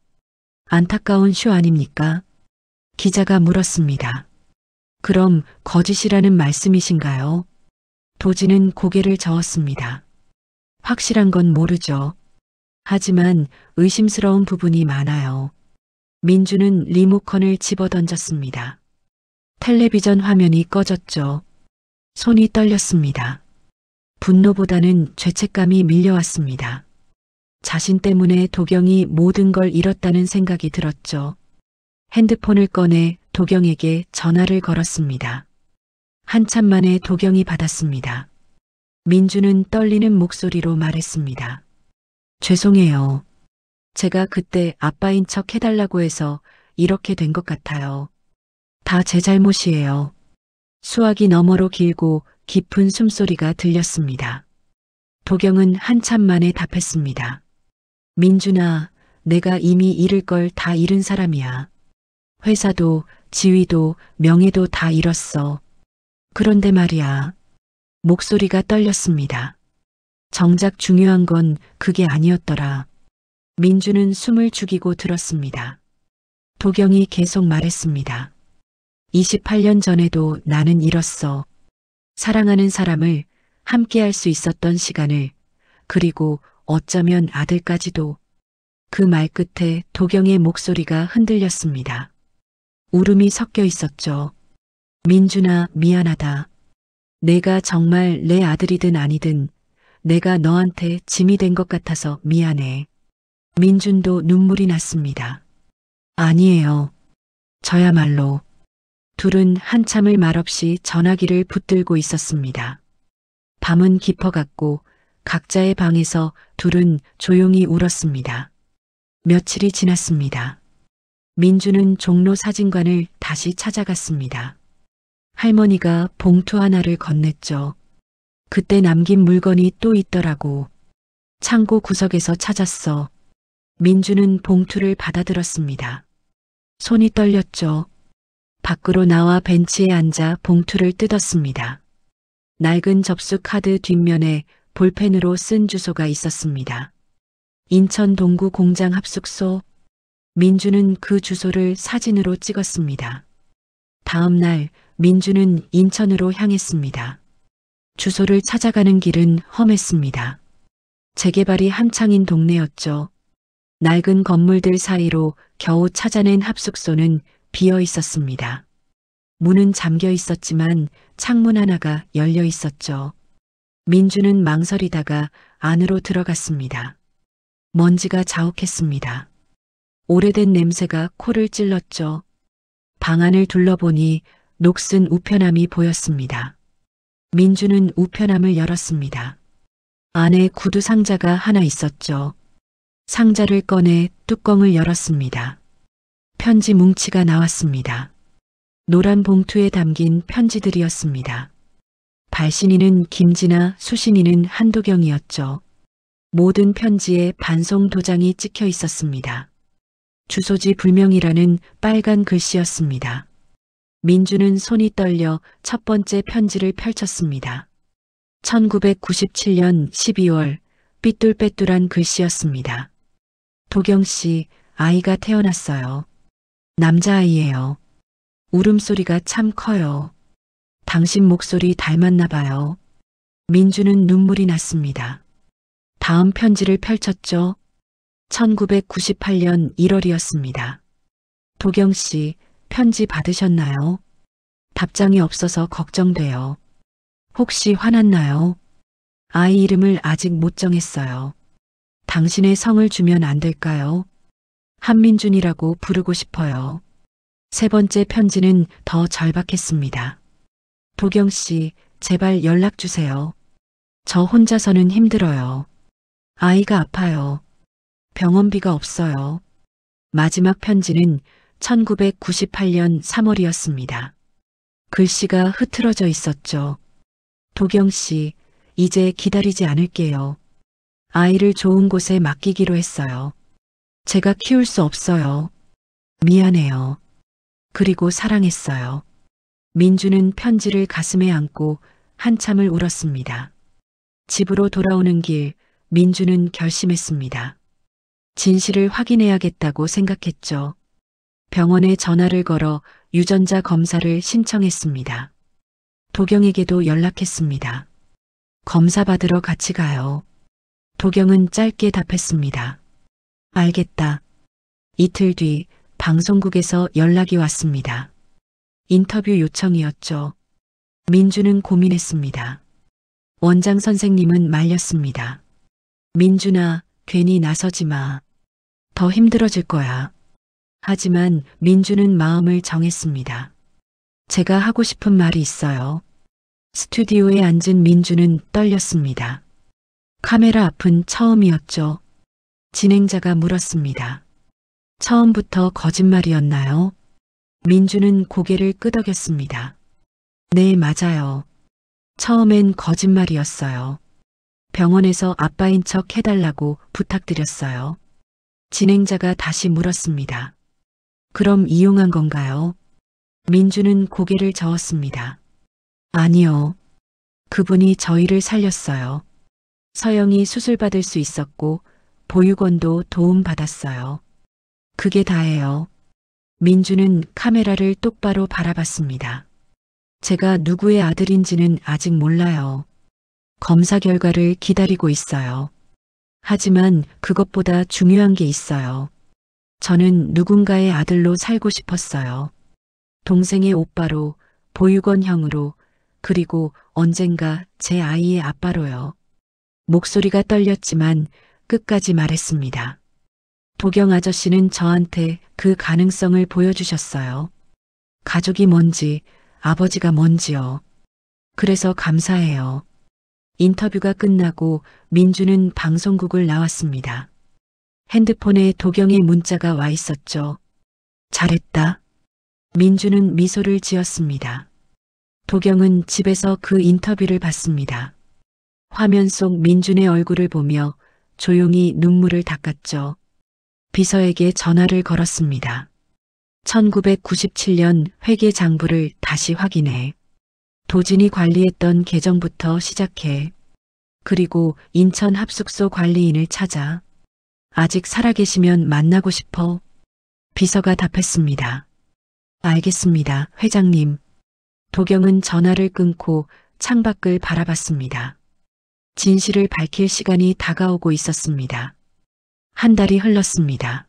안타까운 쇼 아닙니까? 기자가 물었습니다. 그럼 거짓이라는 말씀이신가요? 도진은 고개를 저었습니다. 확실한 건 모르죠. 하지만 의심스러운 부분이 많아요. 민주는 리모컨을 집어던졌습니다. 텔레비전 화면이 꺼졌죠. 손이 떨렸습니다. 분노보다는 죄책감이 밀려왔습니다. 자신 때문에 도경이 모든 걸 잃었다는 생각이 들었죠. 핸드폰을 꺼내 도경에게 전화를 걸었습니다. 한참 만에 도경이 받았습니다. 민주는 떨리는 목소리로 말했습니다. 죄송해요. 제가 그때 아빠인 척 해달라고 해서 이렇게 된 것 같아요. 다 제 잘못이에요. 수화기 너머로 길고 깊은 숨소리가 들렸습니다. 도경은 한참 만에 답했습니다. 민준아, 내가 이미 잃을 걸 다 잃은 사람이야. 회사도, 지위도, 명예도 다 잃었어. 그런데 말이야. 목소리가 떨렸습니다. 정작 중요한 건 그게 아니었더라. 민주는 숨을 죽이고 들었습니다. 도경이 계속 말했습니다. 28년 전에도 나는 잃었어. 사랑하는 사람을 함께할 수 있었던 시간을, 그리고 어쩌면 아들까지도. 그 말 끝에 도경의 목소리가 흔들렸습니다. 울음이 섞여 있었죠. 민준아, 미안하다. 내가 정말 내 아들이든 아니든 내가 너한테 짐이 된 것 같아서 미안해. 민준도 눈물이 났습니다. 아니에요. 저야말로. 둘은 한참을 말없이 전화기를 붙들고 있었습니다. 밤은 깊어갔고 각자의 방에서 둘은 조용히 울었습니다. 며칠이 지났습니다. 민주는 종로 사진관을 다시 찾아갔습니다. 할머니가 봉투 하나를 건넸죠. 그때 남긴 물건이 또 있더라고. 창고 구석에서 찾았어. 민주는 봉투를 받아들었습니다. 손이 떨렸죠. 밖으로 나와 벤치에 앉아 봉투를 뜯었습니다. 낡은 접수 카드 뒷면에 볼펜으로 쓴 주소가 있었습니다. 인천 동구 공장 합숙소. 민주는 그 주소를 사진으로 찍었습니다. 다음 날 민주는 인천으로 향했습니다. 주소를 찾아가는 길은 험했습니다. 재개발이 한창인 동네였죠. 낡은 건물들 사이로 겨우 찾아낸 합숙소는 비어 있었습니다. 문은 잠겨 있었지만 창문 하나가 열려 있었죠. 민주는 망설이다가 안으로 들어갔습니다. 먼지가 자욱했습니다. 오래된 냄새가 코를 찔렀죠. 방 안을 둘러보니 녹슨 우편함이 보였습니다. 민주는 우편함을 열었습니다. 안에 구두 상자가 하나 있었죠. 상자를 꺼내 뚜껑을 열었습니다. 편지 뭉치가 나왔습니다. 노란 봉투에 담긴 편지들이었습니다. 발신인은 김진아, 수신인은 한도경이었죠. 모든 편지에 반송 도장이 찍혀 있었습니다. 주소지 불명이라는 빨간 글씨였습니다. 민주는 손이 떨려 첫 번째 편지를 펼쳤습니다. 1997년 12월 삐뚤빼뚤한 글씨였습니다. 도경 씨, 아이가 태어났어요. 남자아이예요. 울음소리가 참 커요. 당신 목소리 닮았나 봐요. 민주는 눈물이 났습니다. 다음 편지를 펼쳤죠. 1998년 1월이었습니다. 도경 씨, 편지 받으셨나요? 답장이 없어서 걱정돼요. 혹시 화났나요? 아이 이름을 아직 못 정했어요. 당신의 성을 주면 안 될까요? 한민준이라고 부르고 싶어요. 세 번째 편지는 더 절박했습니다. 도경 씨, 제발 연락 주세요. 저 혼자서는 힘들어요. 아이가 아파요. 병원비가 없어요. 마지막 편지는 1998년 3월이었습니다. 글씨가 흐트러져 있었죠. 도경 씨, 이제 기다리지 않을게요. 아이를 좋은 곳에 맡기기로 했어요. 제가 키울 수 없어요. 미안해요. 그리고 사랑했어요. 민주는 편지를 가슴에 안고 한참을 울었습니다. 집으로 돌아오는 길, 민주는 결심했습니다. 진실을 확인해야겠다고 생각했죠. 병원에 전화를 걸어 유전자 검사를 신청했습니다. 도경에게도 연락했습니다. 검사 받으러 같이 가요. 도경은 짧게 답했습니다. 알겠다. 이틀 뒤 방송국에서 연락이 왔습니다. 인터뷰 요청이었죠. 민주는 고민했습니다. 원장 선생님은 말렸습니다. 민준아, 괜히 나서지 마. 더 힘들어질 거야. 하지만 민주는 마음을 정했습니다. 제가 하고 싶은 말이 있어요. 스튜디오에 앉은 민주는 떨렸습니다. 카메라 앞은 처음이었죠. 진행자가 물었습니다. 처음부터 거짓말이었나요? 민주는 고개를 끄덕였습니다. 네, 맞아요. 처음엔 거짓말이었어요. 병원에서 아빠인 척 해달라고 부탁드렸어요. 진행자가 다시 물었습니다. 그럼 이용한 건가요? 민주는 고개를 저었습니다. 아니요. 그분이 저희를 살렸어요. 서영이 수술받을 수 있었고 보육원도 도움받았어요. 그게 다예요. 민주는 카메라를 똑바로 바라봤습니다. 제가 누구의 아들인지는 아직 몰라요. 검사 결과를 기다리고 있어요. 하지만 그것보다 중요한 게 있어요. 저는 누군가의 아들로 살고 싶었어요. 동생의 오빠로, 보육원 형으로, 그리고 언젠가 제 아이의 아빠로요. 목소리가 떨렸지만 끝까지 말했습니다. 도경 아저씨는 저한테 그 가능성을 보여주셨어요. 가족이 뭔지, 아버지가 뭔지요. 그래서 감사해요. 인터뷰가 끝나고 민주는 방송국을 나왔습니다. 핸드폰에 도경의 문자가 와 있었죠. 잘했다. 민주는 미소를 지었습니다. 도경은 집에서 그 인터뷰를 봤습니다. 화면 속 민준의 얼굴을 보며 조용히 눈물을 닦았죠. 비서에게 전화를 걸었습니다. 1997년 회계 장부를 다시 확인해. 도진이 관리했던 계정부터 시작해. 그리고 인천 합숙소 관리인을 찾아. 아직 살아계시면 만나고 싶어. 비서가 답했습니다. 알겠습니다, 회장님. 도경은 전화를 끊고 창밖을 바라봤습니다. 진실을 밝힐 시간이 다가오고 있었습니다. 한 달이 흘렀습니다.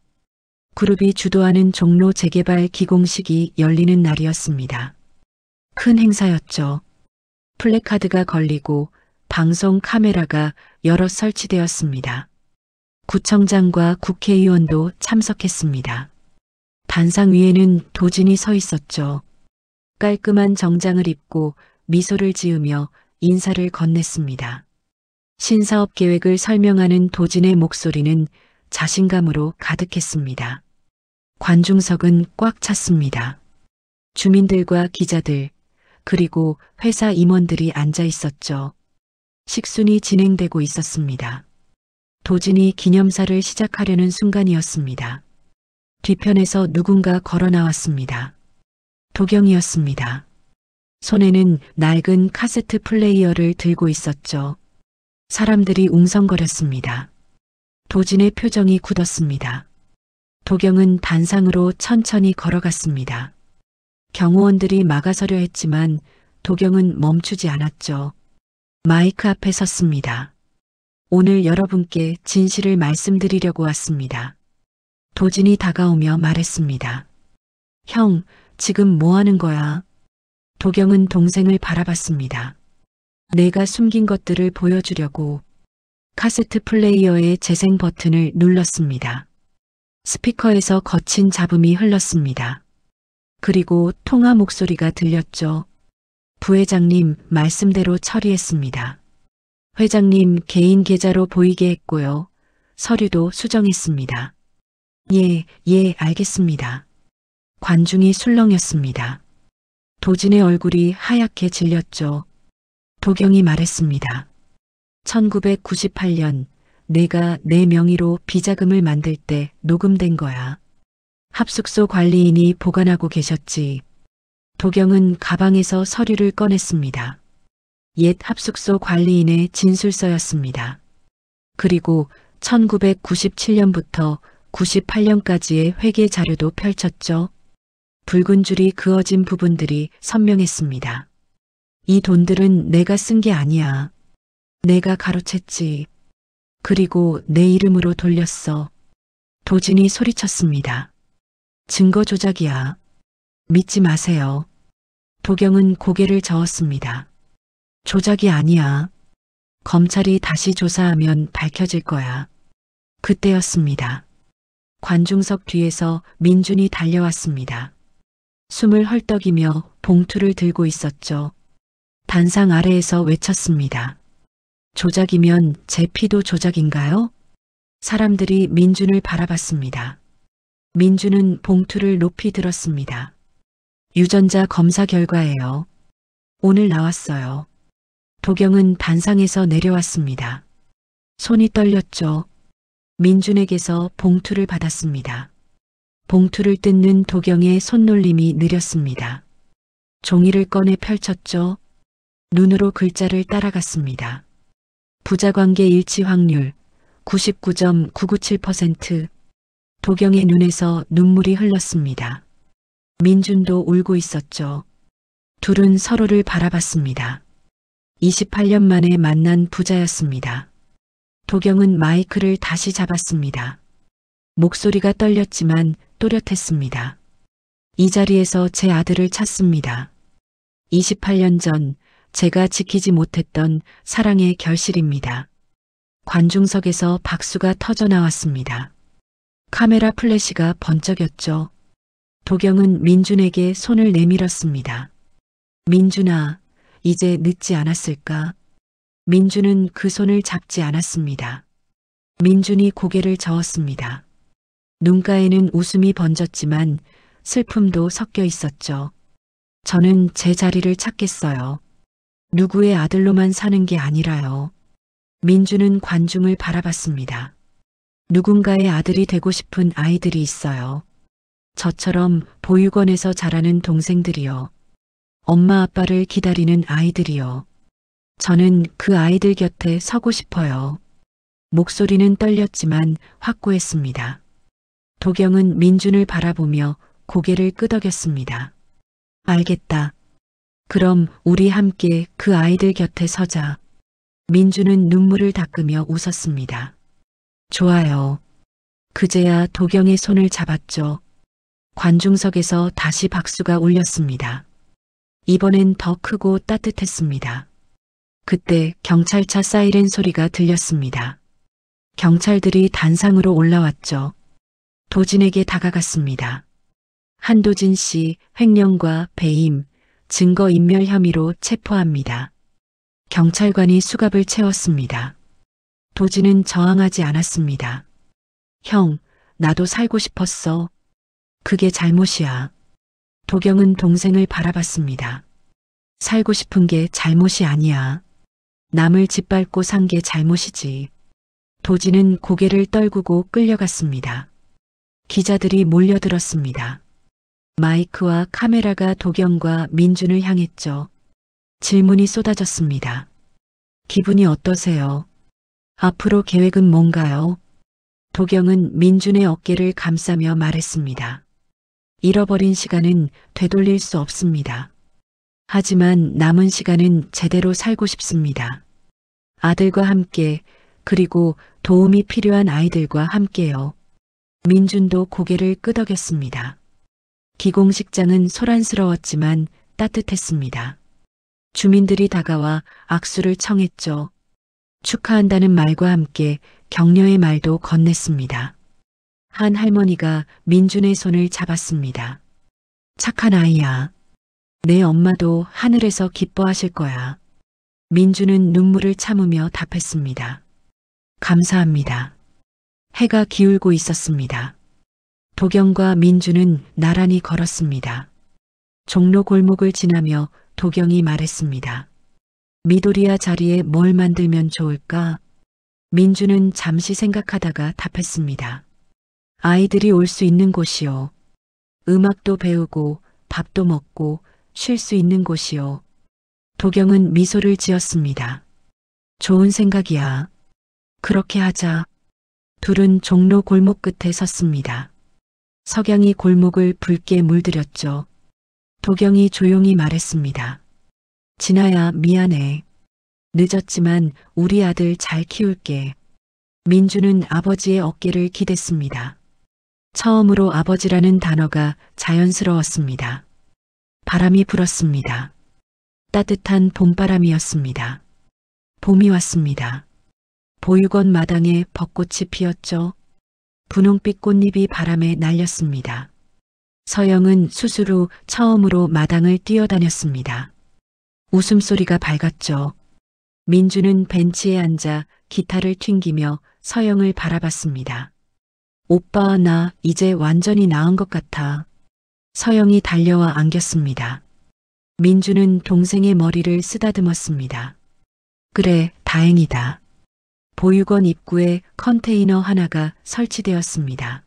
그룹이 주도하는 종로 재개발 기공식이 열리는 날이었습니다. 큰 행사였죠. 플래카드가 걸리고 방송 카메라가 여러 설치되었습니다. 구청장과 국회의원도 참석했습니다. 단상 위에는 도진이 서 있었죠. 깔끔한 정장을 입고 미소를 지으며 인사를 건넸습니다. 신사업 계획을 설명하는 도진의 목소리는 자신감으로 가득했습니다. 관중석은 꽉 찼습니다. 주민들과 기자들, 그리고 회사 임원들이 앉아 있었죠. 식순이 진행되고 있었습니다. 도진이 기념사를 시작하려는 순간이었습니다. 뒤편에서 누군가 걸어 나왔습니다. 도경이었습니다. 손에는 낡은 카세트 플레이어를 들고 있었죠. 사람들이 웅성거렸습니다. 도진의 표정이 굳었습니다. 도경은 단상으로 천천히 걸어갔습니다. 경호원들이 막아서려 했지만 도경은 멈추지 않았죠. 마이크 앞에 섰습니다. 오늘 여러분께 진실을 말씀드리려고 왔습니다. 도진이 다가오며 말했습니다. 형, 지금 뭐 하는 거야? 도경은 동생을 바라봤습니다. 내가 숨긴 것들을 보여주려고 카세트 플레이어의 재생 버튼을 눌렀습니다. 스피커에서 거친 잡음이 흘렀습니다. 그리고 통화 목소리가 들렸죠. 부회장님 말씀대로 처리했습니다. 회장님 개인 계좌로 보이게 했고요. 서류도 수정했습니다. 예, 알겠습니다. 관중이 술렁였습니다. 도진의 얼굴이 하얗게 질렸죠. 도경이 말했습니다. 1998년 내가 내 명의로 비자금을 만들 때 녹음된 거야. 합숙소 관리인이 보관하고 계셨지. 도경은 가방에서 서류를 꺼냈습니다. 옛 합숙소 관리인의 진술서였습니다. 그리고 1997년부터 98년까지의 회계 자료도 펼쳤죠. 붉은 줄이 그어진 부분들이 선명했습니다. 이 돈들은 내가 쓴 게 아니야. 내가 가로챘지. 그리고 내 이름으로 돌렸어. 도진이 소리쳤습니다. 증거 조작이야. 믿지 마세요. 도경은 고개를 저었습니다. 조작이 아니야. 검찰이 다시 조사하면 밝혀질 거야. 그때였습니다. 관중석 뒤에서 민준이 달려왔습니다. 숨을 헐떡이며 봉투를 들고 있었죠. 단상 아래에서 외쳤습니다. 조작이면 제 피도 조작인가요? 사람들이 민준을 바라봤습니다. 민준은 봉투를 높이 들었습니다. 유전자 검사 결과예요. 오늘 나왔어요. 도경은 단상에서 내려왔습니다. 손이 떨렸죠. 민준에게서 봉투를 받았습니다. 봉투를 뜯는 도경의 손놀림이 느렸습니다. 종이를 꺼내 펼쳤죠. 눈으로 글자를 따라갔습니다. 부자관계 일치 확률 99.997%. 도경의 눈에서 눈물이 흘렀습니다. 민준도 울고 있었죠. 둘은 서로를 바라봤습니다. 28년 만에 만난 부자였습니다. 도경은 마이크를 다시 잡았습니다. 목소리가 떨렸지만 또렷했습니다. 이 자리에서 제 아들을 찾습니다. 28년 전 제가 지키지 못했던 사랑의 결실입니다. 관중석에서 박수가 터져 나왔습니다. 카메라 플래시가 번쩍였죠. 도경은 민준에게 손을 내밀었습니다. 민준아, 이제 늦지 않았을까? 민준은 그 손을 잡지 않았습니다. 민준이 고개를 저었습니다. 눈가에는 웃음이 번졌지만 슬픔도 섞여 있었죠. 저는 제 자리를 찾겠어요. 누구의 아들로만 사는 게 아니라요. 민준은 관중을 바라봤습니다. 누군가의 아들이 되고 싶은 아이들이 있어요. 저처럼 보육원에서 자라는 동생들이요. 엄마 아빠를 기다리는 아이들이요. 저는 그 아이들 곁에 서고 싶어요. 목소리는 떨렸지만 확고했습니다. 도경은 민준을 바라보며 고개를 끄덕였습니다. 알겠다. 그럼 우리 함께 그 아이들 곁에 서자. 민준은 눈물을 닦으며 웃었습니다. 좋아요. 그제야 도경의 손을 잡았죠. 관중석에서 다시 박수가 울렸습니다. 이번엔 더 크고 따뜻했습니다. 그때 경찰차 사이렌 소리가 들렸습니다. 경찰들이 단상으로 올라왔죠. 도진에게 다가갔습니다. 한도진 씨 횡령과 배임, 증거인멸 혐의로 체포합니다. 경찰관이 수갑을 채웠습니다. 도진은 저항하지 않았습니다. 형, 나도 살고 싶었어. 그게 잘못이야. 도경은 동생을 바라봤습니다. 살고 싶은 게 잘못이 아니야. 남을 짓밟고 산 게 잘못이지. 도진은 고개를 떨구고 끌려갔습니다. 기자들이 몰려들었습니다. 마이크와 카메라가 도경과 민준을 향했죠. 질문이 쏟아졌습니다. 기분이 어떠세요? 앞으로 계획은 뭔가요? 도경은 민준의 어깨를 감싸며 말했습니다. 잃어버린 시간은 되돌릴 수 없습니다. 하지만 남은 시간은 제대로 살고 싶습니다. 아들과 함께, 그리고 도움이 필요한 아이들과 함께요. 민준도 고개를 끄덕였습니다. 기공식장은 소란스러웠지만 따뜻했습니다. 주민들이 다가와 악수를 청했죠. 축하한다는 말과 함께 격려의 말도 건넸습니다. 한 할머니가 민준의 손을 잡았습니다. 착한 아이야. 내 엄마도 하늘에서 기뻐하실 거야. 민준은 눈물을 참으며 답했습니다. 감사합니다. 해가 기울고 있었습니다. 도경과 민준은 나란히 걸었습니다. 종로 골목을 지나며 도경이 말했습니다. 미도리야 자리에 뭘 만들면 좋을까? 민준은 잠시 생각하다가 답했습니다. 아이들이 올 수 있는 곳이요. 음악도 배우고 밥도 먹고 쉴 수 있는 곳이요. 도경은 미소를 지었습니다. 좋은 생각이야. 그렇게 하자. 둘은 종로 골목 끝에 섰습니다. 석양이 골목을 붉게 물들였죠. 도경이 조용히 말했습니다. 진아야, 미안해. 늦었지만 우리 아들 잘 키울게. 민주는 아버지의 어깨를 기댔습니다. 처음으로 아버지라는 단어가 자연스러웠습니다. 바람이 불었습니다. 따뜻한 봄바람이었습니다. 봄이 왔습니다. 보육원 마당에 벚꽃이 피었죠. 분홍빛 꽃잎이 바람에 날렸습니다. 서영은 수술 후 처음으로 마당을 뛰어다녔습니다. 웃음소리가 밝았죠. 민주는 벤치에 앉아 기타를 튕기며 서영을 바라봤습니다. 오빠, 나 이제 완전히 나은 것 같아. 서영이 달려와 안겼습니다. 민주는 동생의 머리를 쓰다듬었습니다. 그래, 다행이다. 보육원 입구에 컨테이너 하나가 설치되었습니다.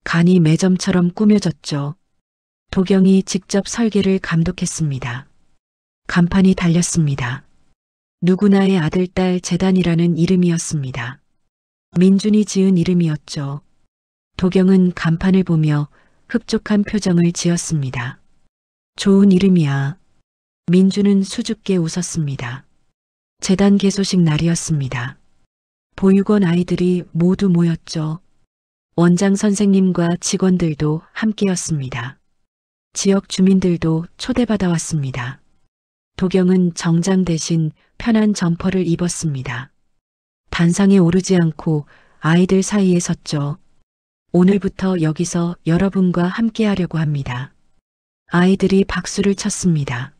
간이 매점처럼 꾸며졌죠. 도경이 직접 설계를 감독했습니다. 간판이 달렸습니다. 누구나의 아들, 딸 재단이라는 이름이었습니다. 민준이 지은 이름이었죠. 도경은 간판을 보며 흡족한 표정을 지었습니다. 좋은 이름이야. 민준은 수줍게 웃었습니다. 재단 개소식 날이었습니다. 보육원 아이들이 모두 모였죠. 원장 선생님과 직원들도 함께였습니다. 지역 주민들도 초대받아 왔습니다. 도경은 정장 대신 편한 점퍼를 입었습니다. 단상에 오르지 않고 아이들 사이에 섰죠. 오늘부터 여기서 여러분과 함께하려고 합니다. 아이들이 박수를 쳤습니다.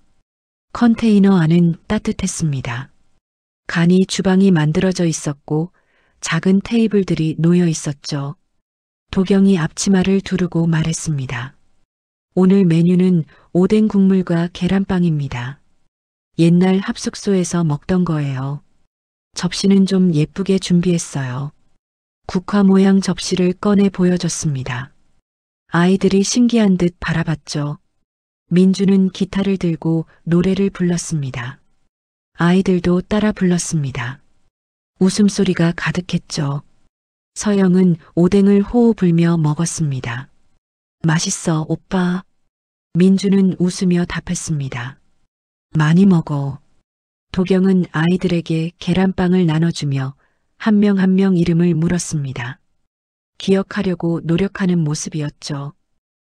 컨테이너 안은 따뜻했습니다. 간이 주방이 만들어져 있었고 작은 테이블들이 놓여 있었죠. 도경이 앞치마를 두르고 말했습니다. 오늘 메뉴는 오뎅 국물과 계란빵입니다. 옛날 합숙소에서 먹던 거예요. 접시는 좀 예쁘게 준비했어요. 국화 모양 접시를 꺼내 보여줬습니다. 아이들이 신기한 듯 바라봤죠. 민주는 기타를 들고 노래를 불렀습니다. 아이들도 따라 불렀습니다. 웃음소리가 가득했죠. 서영은 오뎅을 호호 불며 먹었습니다. 맛있어, 오빠. 민주는 웃으며 답했습니다. 많이 먹어. 도경은 아이들에게 계란빵을 나눠주며 한 명 한 명 이름을 물었습니다. 기억하려고 노력하는 모습이었죠.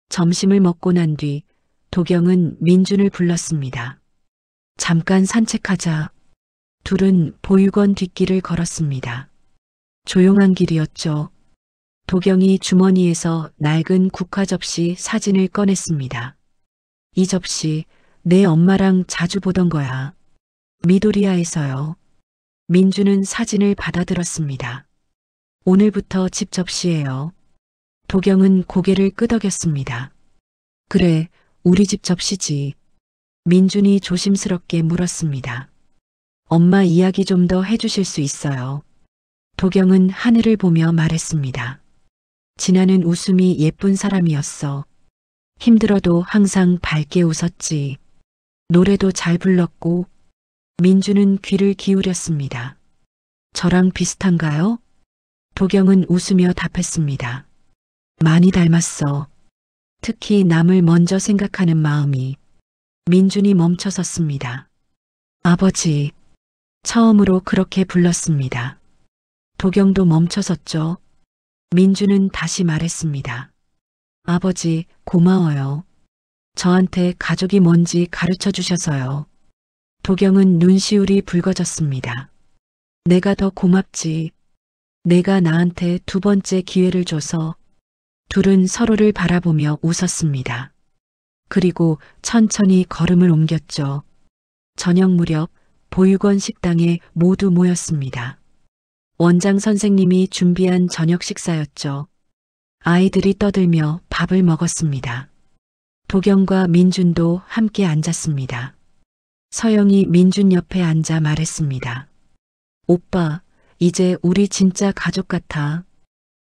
점심을 먹고 난 뒤 도경은 민준을 불렀습니다. 잠깐 산책하자. 둘은 보육원 뒷길을 걸었습니다. 조용한 길이었죠. 도경이 주머니에서 낡은 국화 접시 사진을 꺼냈습니다. 이 접시 내 엄마랑 자주 보던 거야. 미도리아에서요. 민주는 사진을 받아들었습니다. 오늘부터 집 접시예요. 도경은 고개를 끄덕였습니다. 그래, 우리 집 접시지. 민준이 조심스럽게 물었습니다. 엄마 이야기 좀 더 해주실 수 있어요. 도경은 하늘을 보며 말했습니다. 진아는 웃음이 예쁜 사람이었어. 힘들어도 항상 밝게 웃었지. 노래도 잘 불렀고. 민주는 귀를 기울였습니다. 저랑 비슷한가요? 도경은 웃으며 답했습니다. 많이 닮았어. 특히 남을 먼저 생각하는 마음이. 민준이 멈춰섰습니다. 아버지. 처음으로 그렇게 불렀습니다. 도경도 멈춰섰죠. 민준은 다시 말했습니다. 아버지, 고마워요. 저한테 가족이 뭔지 가르쳐 주셔서요. 도경은 눈시울이 붉어졌습니다. 내가 더 고맙지. 내가 나한테 두 번째 기회를 줘서. 둘은 서로를 바라보며 웃었습니다. 그리고 천천히 걸음을 옮겼죠. 저녁 무렵 보육원 식당에 모두 모였습니다. 원장 선생님이 준비한 저녁 식사였죠. 아이들이 떠들며 밥을 먹었습니다. 도경과 민준도 함께 앉았습니다. 서영이 민준 옆에 앉아 말했습니다. 오빠, 이제 우리 진짜 가족 같아.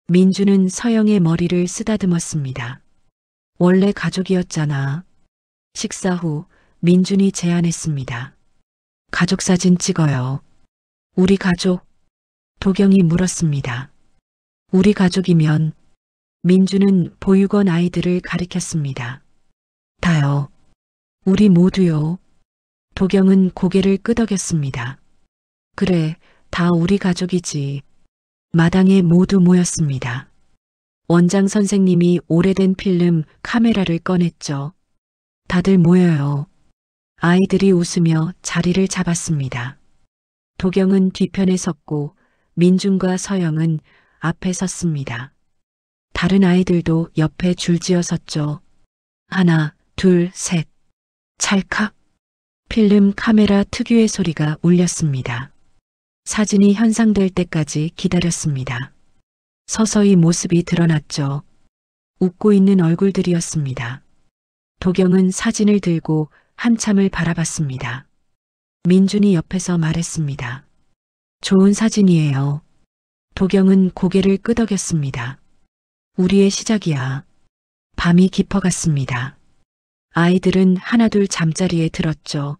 민준은 서영의 머리를 쓰다듬었습니다. 원래 가족이었잖아. 식사 후 민준이 제안했습니다. 가족 사진 찍어요. 우리 가족? 도경이 물었습니다. 우리 가족이면? 민준은 보육원 아이들을 가리켰습니다. 다요. 우리 모두요. 도경은 고개를 끄덕였습니다. 그래, 다 우리 가족이지. 마당에 모두 모였습니다. 원장 선생님이 오래된 필름 카메라를 꺼냈죠. 다들 모여요. 아이들이 웃으며 자리를 잡았습니다. 도경은 뒤편에 섰고 민준과 서영은 앞에 섰습니다. 다른 아이들도 옆에 줄지어 섰죠. 하나, 둘, 셋. 찰칵. 필름 카메라 특유의 소리가 울렸습니다. 사진이 현상될 때까지 기다렸습니다. 서서히 모습이 드러났죠. 웃고 있는 얼굴들이었습니다. 도경은 사진을 들고 한참을 바라봤습니다. 민준이 옆에서 말했습니다. 좋은 사진이에요. 도경은 고개를 끄덕였습니다. 우리의 시작이야. 밤이 깊어갔습니다. 아이들은 하나둘 잠자리에 들었죠.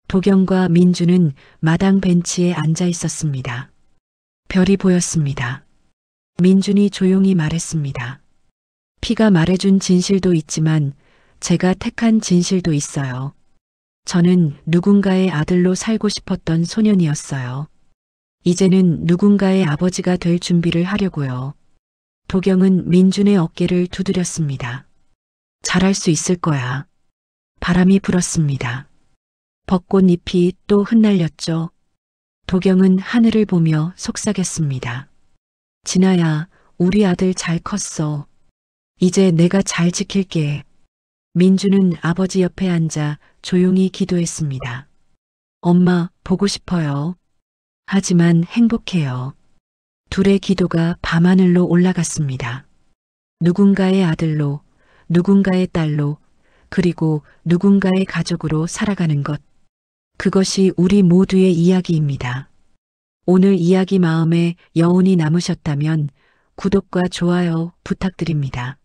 도경과 민준은 마당 벤치에 앉아 있었습니다. 별이 보였습니다. 민준이 조용히 말했습니다. 피가 말해준 진실도 있지만 제가 택한 진실도 있어요. 저는 누군가의 아들로 살고 싶었던 소년이었어요. 이제는 누군가의 아버지가 될 준비를 하려고요. 도경은 민준의 어깨를 두드렸습니다. 잘할 수 있을 거야. 바람이 불었습니다. 벚꽃잎이 또 흩날렸죠. 도경은 하늘을 보며 속삭였습니다. 진아야, 우리 아들 잘 컸어. 이제 내가 잘 지킬게. 민준은 아버지 옆에 앉아 조용히 기도했습니다. 엄마, 보고 싶어요. 하지만 행복해요. 둘의 기도가 밤하늘로 올라갔습니다. 누군가의 아들로, 누군가의 딸로, 그리고 누군가의 가족으로 살아가는 것. 그것이 우리 모두의 이야기입니다. 오늘 이야기 마음에 여운이 남으셨다면 구독과 좋아요 부탁드립니다.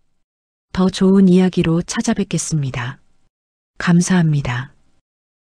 더 좋은 이야기로 찾아뵙겠습니다. 감사합니다.